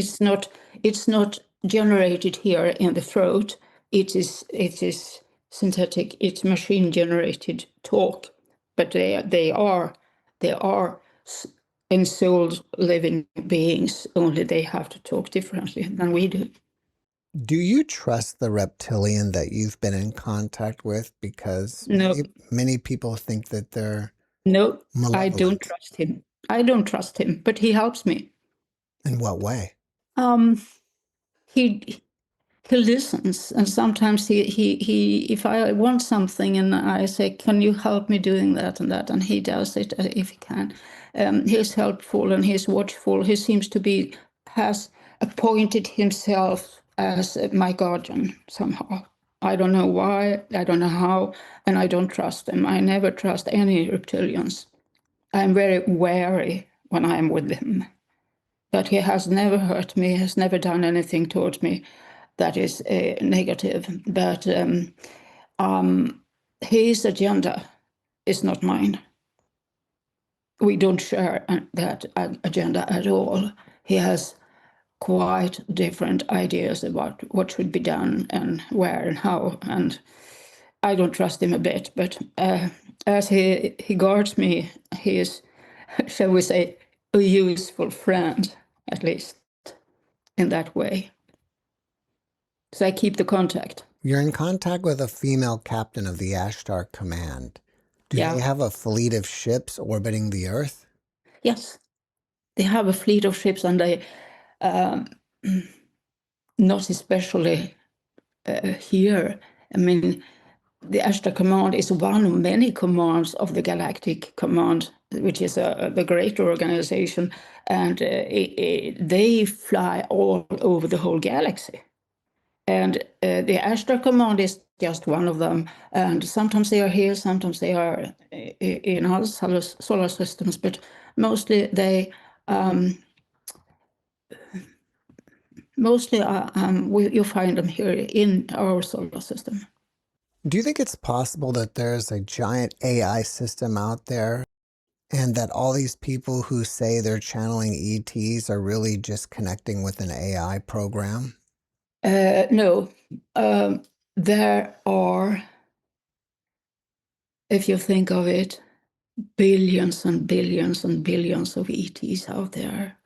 [SPEAKER 3] generated here in the throat. It is synthetic. It's machine generated talk, but they are ensouled living beings. Only they have to talk differently than we do.
[SPEAKER 2] Do you trust the reptilian that you've been in contact with? Because
[SPEAKER 3] No.
[SPEAKER 2] many people think that they're
[SPEAKER 3] No,
[SPEAKER 2] malevolent.
[SPEAKER 3] I don't trust him. I don't trust him, but he helps me.
[SPEAKER 2] In what way?
[SPEAKER 3] He listens, and sometimes he if I want something and I say, can you help me doing that, and he does it if he can. He's helpful and he's watchful. He seems to has appointed himself as my guardian somehow. I don't know why, I don't know how, and I don't trust him. I never trust any reptilians. I'm very wary when I'm with him. But he has never hurt me, has never done anything towards me that is negative. But his agenda is not mine. we don't share that agenda at all. He has quite different ideas about what should be done and where and how, and I don't trust him a bit. But as he guards me, he is, shall we say, a useful friend, at least in that way. So I keep the contact.
[SPEAKER 2] You're in contact with a female captain of the Ashtar Command. Do
[SPEAKER 3] Yeah.
[SPEAKER 2] they have a fleet of ships orbiting the Earth?
[SPEAKER 3] Yes, they have a fleet of ships, and they not especially here. I mean, the Ashtar Command is one of many commands of the Galactic Command, which is the greater organization, and they fly all over the whole galaxy. And the Ashtar Command is just one of them. And sometimes they are here, sometimes they are in other solar systems, but mostly they you find them here in our solar system.
[SPEAKER 2] Do you think it's possible that there's a giant AI system out there and that all these people who say they're channeling ETs are really just connecting with an AI program?
[SPEAKER 3] No. There are, if you think of it, billions and billions and billions of ETs out there.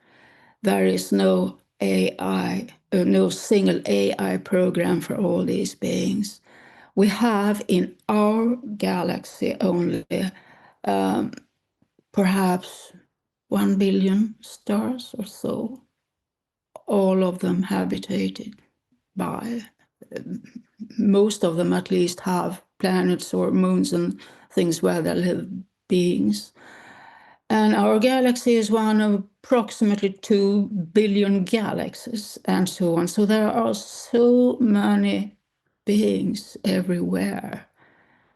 [SPEAKER 3] There is no AI, no single AI program for all these beings. We have in our galaxy only perhaps 1 billion stars or so, all of them habitated by, most of them at least have planets or moons and things where there live beings. And our galaxy is one of approximately 2 billion galaxies and so on. So there are so many beings everywhere,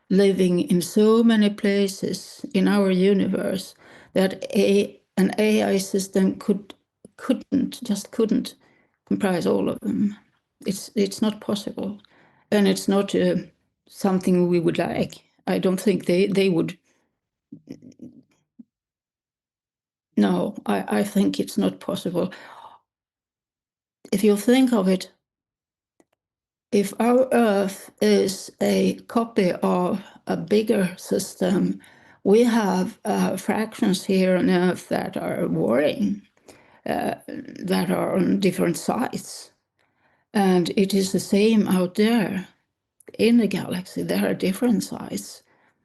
[SPEAKER 3] living in so many places in our universe, that an AI system couldn't comprise all of them. It's not possible, and it's not something we would like. I don't think they would. No, I think it's not possible. If you think of it, if our Earth is a copy of a bigger system, we have fractions here on Earth that are warring, that are on different sides. And it is the same out there in the galaxy. There are different sides.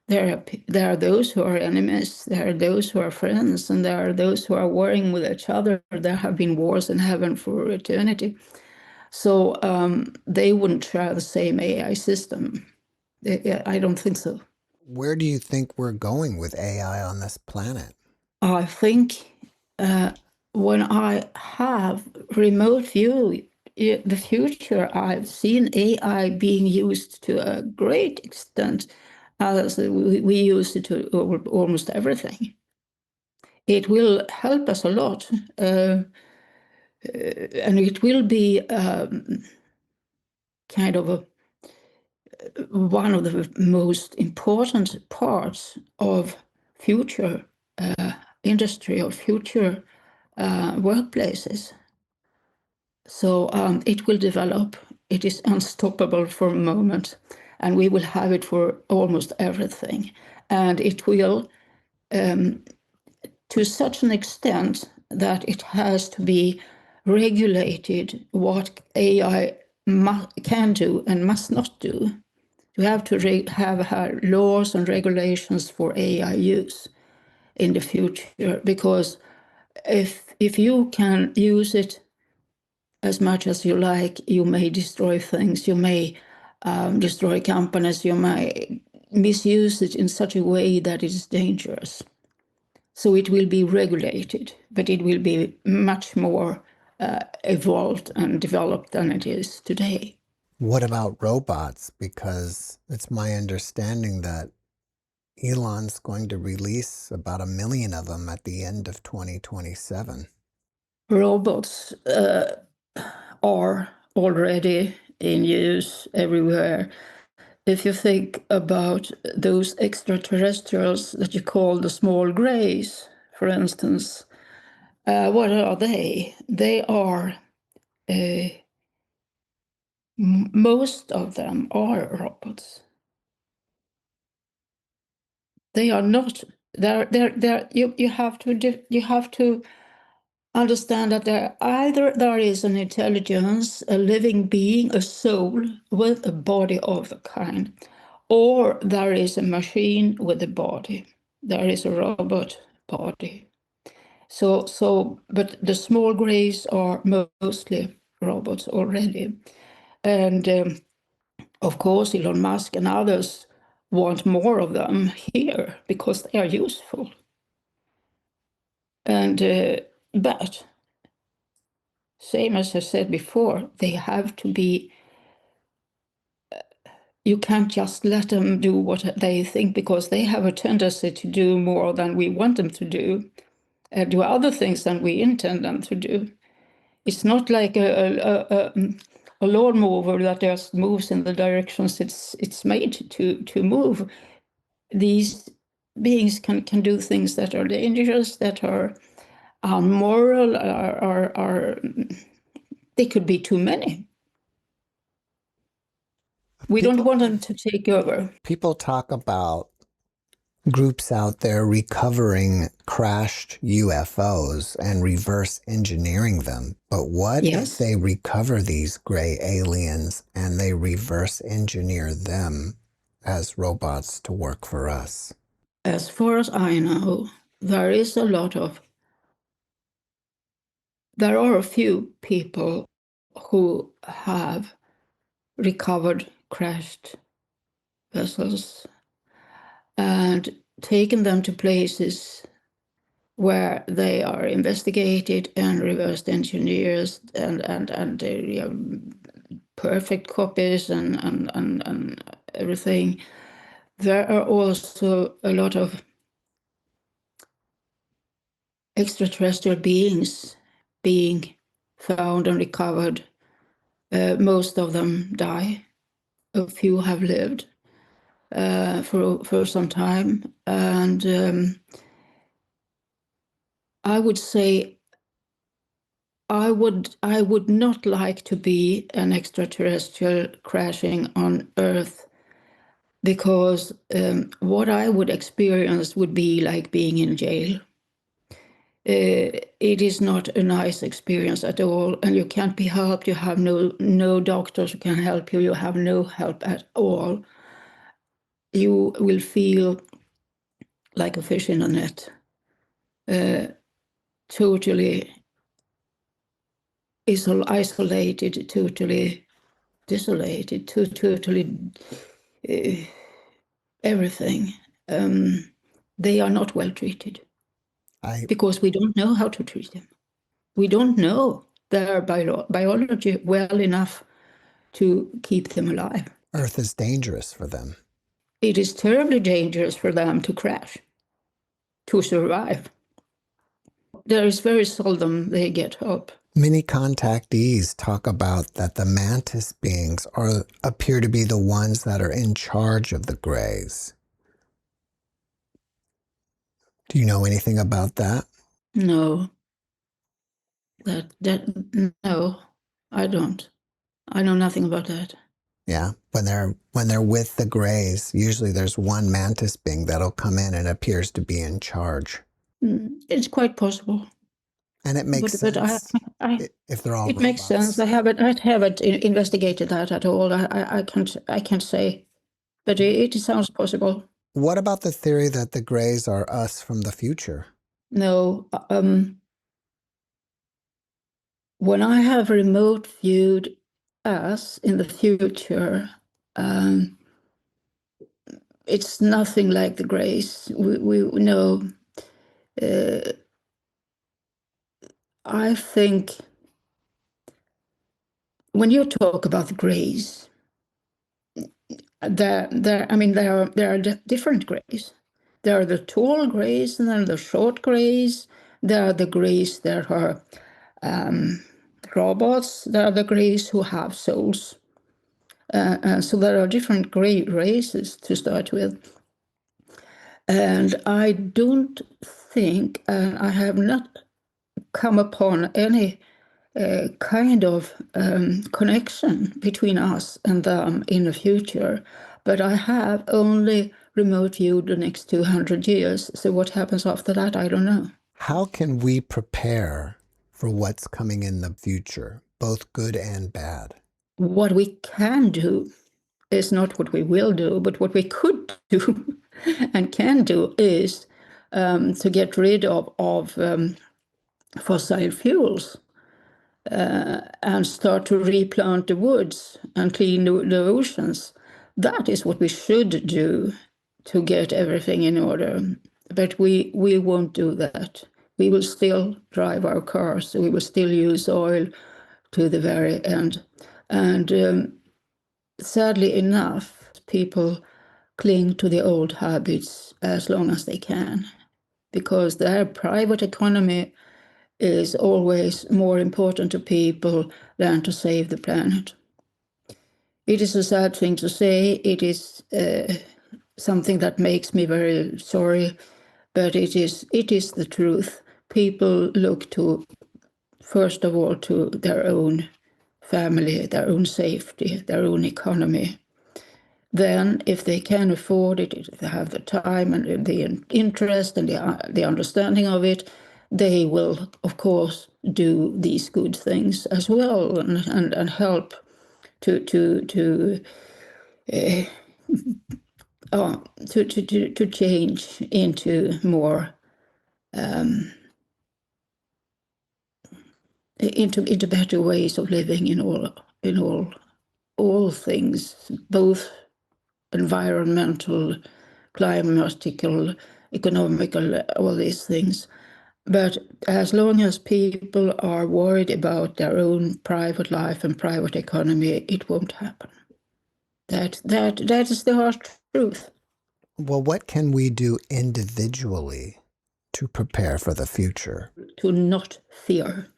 [SPEAKER 3] There are those who are enemies, there are those who are friends, and there are those who are warring with each other. There have been wars in heaven for eternity. So they wouldn't share the same AI system. I don't think so.
[SPEAKER 2] Where do you think we're going with AI on this planet?
[SPEAKER 3] I think when I have remote view the future, I've seen AI being used to a great extent, as we use it to almost everything. It will help us a lot, and it will be kind of one of the most important parts of future industry or future workplaces. So it will develop. It is unstoppable for a moment, and we will have it for almost everything. And it will, to such an extent that it has to be regulated what AI can do and must not do. You have to have laws and regulations for AI use in the future, because if you can use it as much as you like, you may destroy things, you may destroy companies, you may misuse it in such a way that it is dangerous. So it will be regulated, but it will be much more evolved and developed than it is today.
[SPEAKER 2] What about robots? Because it's my understanding that Elon's going to release about 1 million of them at the end of 2027.
[SPEAKER 3] Robots are already in use everywhere. If you think about those extraterrestrials that you call the small grays, for instance, what are they? They are, most of them are robots. They are not. You have to understand that there is an intelligence, a living being, a soul with a body of a kind, or there is a machine with a body. There is a robot body. But the small grays are mostly robots already, and of course Elon Musk and others want more of them here because they are useful. And but same as I said before, they have to be. You can't just let them do what they think, because they have a tendency to do more than we want them to do other things than we intend them to do. It's not like a lawnmower that just moves in the directions it's made to move. These beings can do things that are dangerous, that are unmoral, are they could be too many. We don't want them to take over.
[SPEAKER 2] People talk about groups out there recovering crashed UFOs and reverse engineering them. But what if they recover these gray aliens and they reverse engineer them as robots to work for us?
[SPEAKER 3] As far as I know, there are a few people who have recovered crashed vessels and taken them to places where they are investigated and reversed engineers and they have perfect copies and everything. There are also a lot of extraterrestrial beings being found and recovered. Most of them die. A few have lived for some time, and I would say I would not like to be an extraterrestrial crashing on Earth, because what I would experience would be like being in jail. It is not a nice experience at all, and you can't be helped. You have no doctors who can help you. You have no help at all. You will feel like a fish in a net, totally isolated, totally desolated, totally everything. They are not well treated because we don't know how to treat them. We don't know their biology well enough to keep them alive.
[SPEAKER 2] Earth is dangerous for them.
[SPEAKER 3] It is terribly dangerous for them to crash, to survive. There is very seldom they get help.
[SPEAKER 2] Many contactees talk about that the mantis beings appear to be the ones that are in charge of the grays. Do you know anything about that?
[SPEAKER 3] No. No, I don't. I know nothing about that.
[SPEAKER 2] Yeah, when they're with the grays, usually there's one mantis being that'll come in and appears to be in charge.
[SPEAKER 3] It's quite possible.
[SPEAKER 2] And it makes sense if they're all robots.
[SPEAKER 3] It makes sense. I haven't investigated that at all. I can't say, but it sounds possible.
[SPEAKER 2] What about the theory that the grays are us from the future?
[SPEAKER 3] No. When I have remote viewed us in the future, it's nothing like the grays. We know. I think when you talk about the grays, there are different grays. There are the tall grays, and then the short grays. There are the grays that are robots. There are the grays who have souls. So there are different gray races to start with. And I don't think, and I have not come upon any kind of connection between us and them in the future. But I have only remote viewed the next 200 years. So what happens after that, I don't know.
[SPEAKER 2] How can we prepare for what's coming in the future, both good and bad?
[SPEAKER 3] What we can do is not what we will do, but what we could do and can do is to get rid of fossil fuels and start to replant the woods and clean the oceans. That is what we should do to get everything in order. But we won't do that. We will still drive our cars. We will still use oil to the very end. And sadly enough, people cling to the old habits as long as they can, because their private economy is always more important to people than to save the planet. It is a sad thing to say. It is something that makes me very sorry, but it is the truth. People look to, first of all, to their own family, their own safety, their own economy. Then, if they can afford it, if they have the time and the interest and the understanding of it, they will, of course, do these good things as well and help to change into more into better ways of living in all things, both environmental, climatical, economical, all these things. But as long as people are worried about their own private life and private economy, it won't happen. That is the harsh truth.
[SPEAKER 2] Well, what can we do individually to prepare for the future?
[SPEAKER 3] To not fear.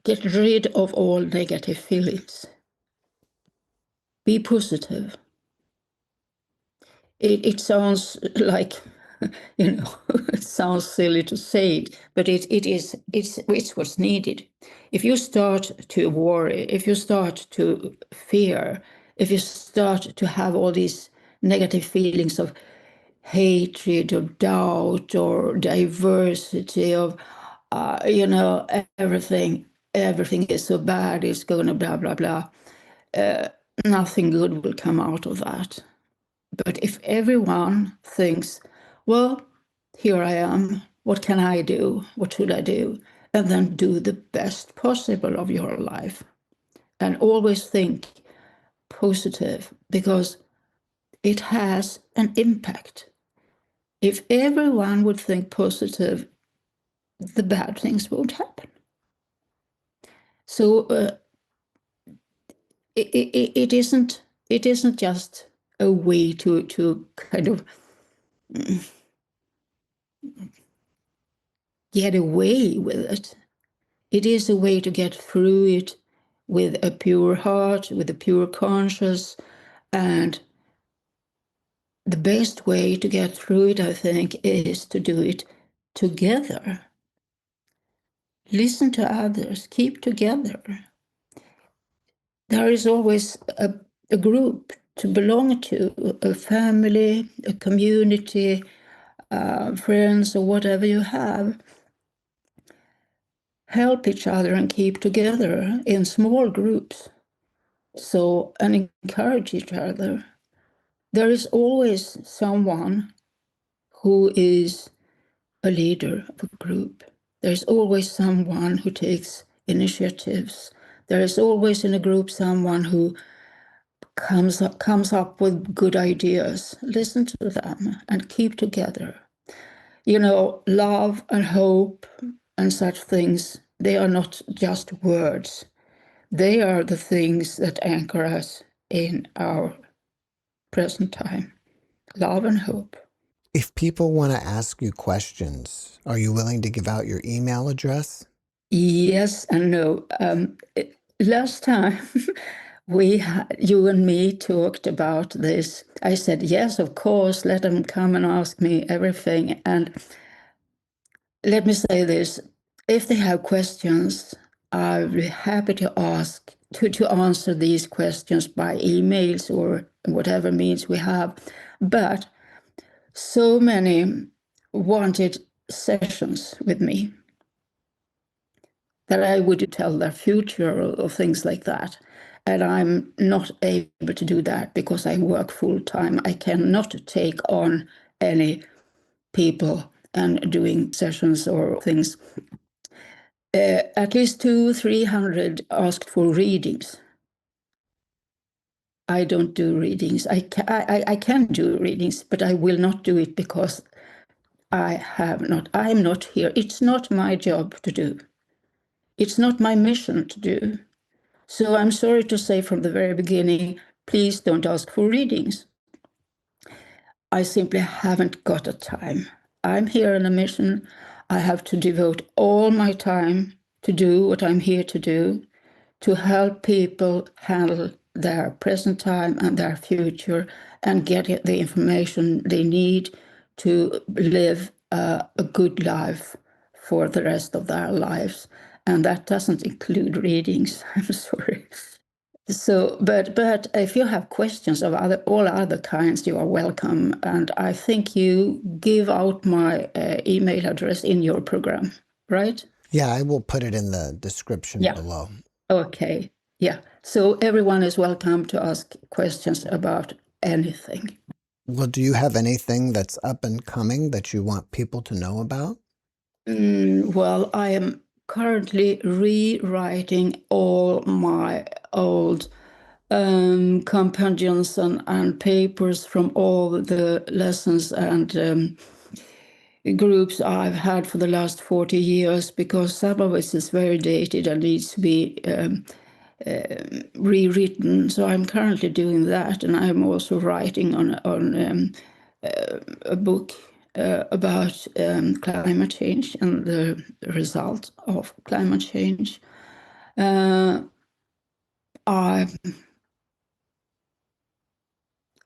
[SPEAKER 3] Get rid of all negative feelings. Be positive. It sounds like, it sounds silly to say it, but it's what's needed. If you start to worry, if you start to fear, if you start to have all these negative feelings of hatred or doubt or diversity of, everything is so bad, it's going to blah, blah, blah, nothing good will come out of that. But if everyone thinks, well, here I am, what can I do? What should I do? And then do the best possible of your life. And always think positive, because it has an impact. If everyone would think positive, the bad things won't happen. So it isn't just a way to kind of get away with it. It is a way to get through it with a pure heart, with a pure conscience. And the best way to get through it, I think, is to do it together. Listen to others, keep together. There is always a group to belong to, a family, a community, friends, or whatever you have. Help each other and keep together in small groups. So, and encourage each other. There is always someone who is a leader of a group. There's always someone who takes initiatives. There is always in a group someone who comes up with good ideas. Listen to them and keep together. Love and hope and such things, they are not just words. They are the things that anchor us in our present time. Love and hope.
[SPEAKER 2] If people want to ask you questions, are you willing to give out your email address?
[SPEAKER 3] Yes and no. Last time you and me talked about this. I said, yes, of course, let them come and ask me everything. And let me say this, if they have questions, I'll be happy to answer these questions by emails or whatever means we have. But so many wanted sessions with me that I would tell their future or things like that. And I'm not able to do that because I work full time. I cannot take on any people and doing sessions or things. At least 200-300 asked for readings. I don't do readings. I can do readings, but I will not do it because I'm not here. It's not my job to do. It's not my mission to do. So I'm sorry to say from the very beginning, please don't ask for readings. I simply haven't got the time. I'm here on a mission. I have to devote all my time to do what I'm here to do, to help people handle their present time and their future and get the information they need to live a good life for the rest of their lives. And that doesn't include readings. I'm sorry. So, but if you have questions of all other kinds, you are welcome. And I think you give out my email address in your program, right?
[SPEAKER 2] Yeah, I will put it in the description below.
[SPEAKER 3] Okay. Yeah. So everyone is welcome to ask questions about anything.
[SPEAKER 2] Well, do you have anything that's up and coming that you want people to know about?
[SPEAKER 3] Well, I am currently rewriting all my old compendiums and papers from all the lessons and groups I've had for the last 40 years, because some of it is very dated and needs to be rewritten. So I'm currently doing that, and I'm also writing on a book about climate change and the result of climate change. I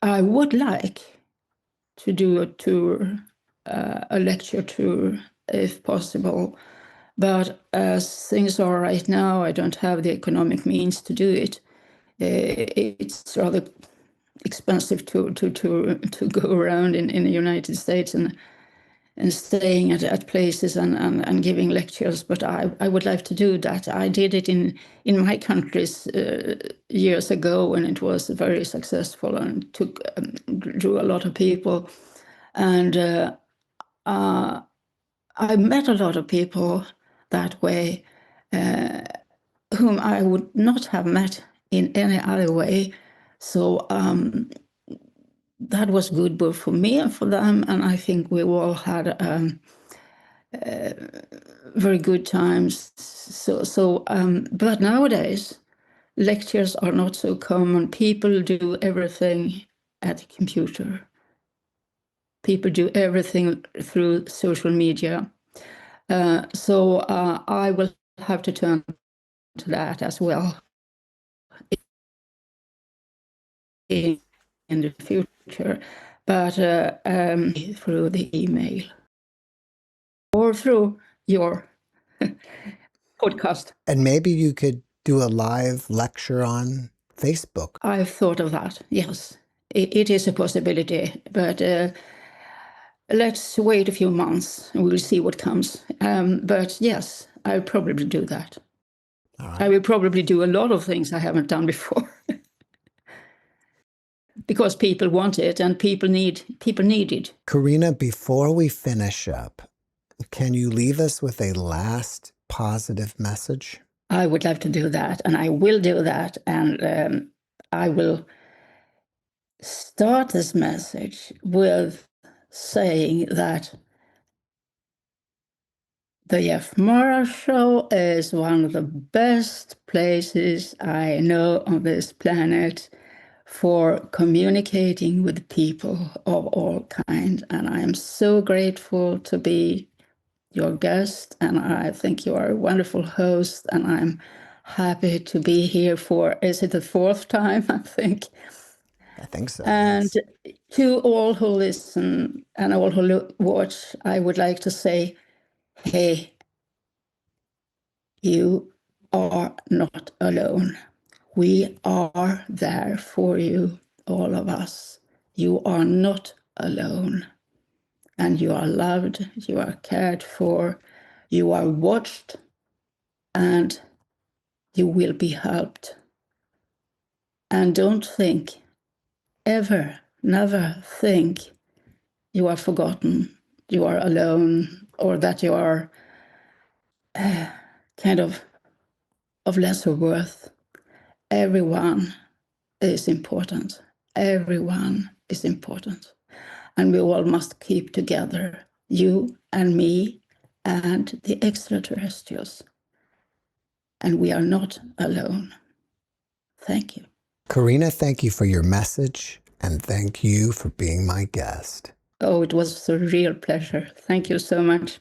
[SPEAKER 3] would like to do a tour, a lecture tour, if possible. But as things are right now, I don't have the economic means to do it. It's rather expensive to go around in the United States and staying at places and giving lectures. But I would like to do that. I did it in my countries years ago, and it was very successful and drew a lot of people. And I met a lot of people that way whom I would not have met in any other way. So that was good both for me and for them. And I think we all had very good times. But nowadays, lectures are not so common. People do everything at the computer. People do everything through social media. So I will have to turn to that as well in the future, but through the email or through your podcast.
[SPEAKER 2] And maybe you could do a live lecture on Facebook.
[SPEAKER 3] I've thought of that, yes. It is a possibility, but let's wait a few months and we'll see what comes. But yes, I'll probably do that. I will probably do a lot of things I haven't done before. Because people want it and people need it.
[SPEAKER 2] Carina, before we finish up, can you leave us with a last positive message?
[SPEAKER 3] I would love to do that, and I will do that. And I will start this message with saying that the JeffMara show is one of the best places I know on this planet for communicating with people of all kinds. And I am so grateful to be your guest, and I think you are a wonderful host, and I'm happy to be here for, is it the fourth time, I think?
[SPEAKER 2] I think so.
[SPEAKER 3] And
[SPEAKER 2] yes.
[SPEAKER 3] to all who listen and all who watch, I would like to say, hey, you are not alone. We are there for you, all of us. You are not alone. And you are loved, you are cared for, you are watched, and you will be helped. And don't think, ever, never think you are forgotten, you are alone, or that you are kind of lesser worth. Everyone is important. Everyone is important. And we all must keep together, you and me and the extraterrestrials. And we are not alone. Thank you.
[SPEAKER 2] Carina, thank you for your message, and thank you for being my guest.
[SPEAKER 3] Oh, it was a real pleasure. Thank you so much.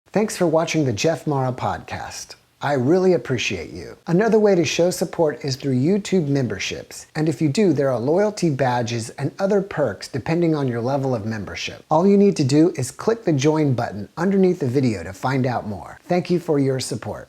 [SPEAKER 2] Thanks for watching the JeffMara podcast. I really appreciate you. Another way to show support is through YouTube memberships. And if you do, there are loyalty badges and other perks depending on your level of membership. All you need to do is click the join button underneath the video to find out more. Thank you for your support.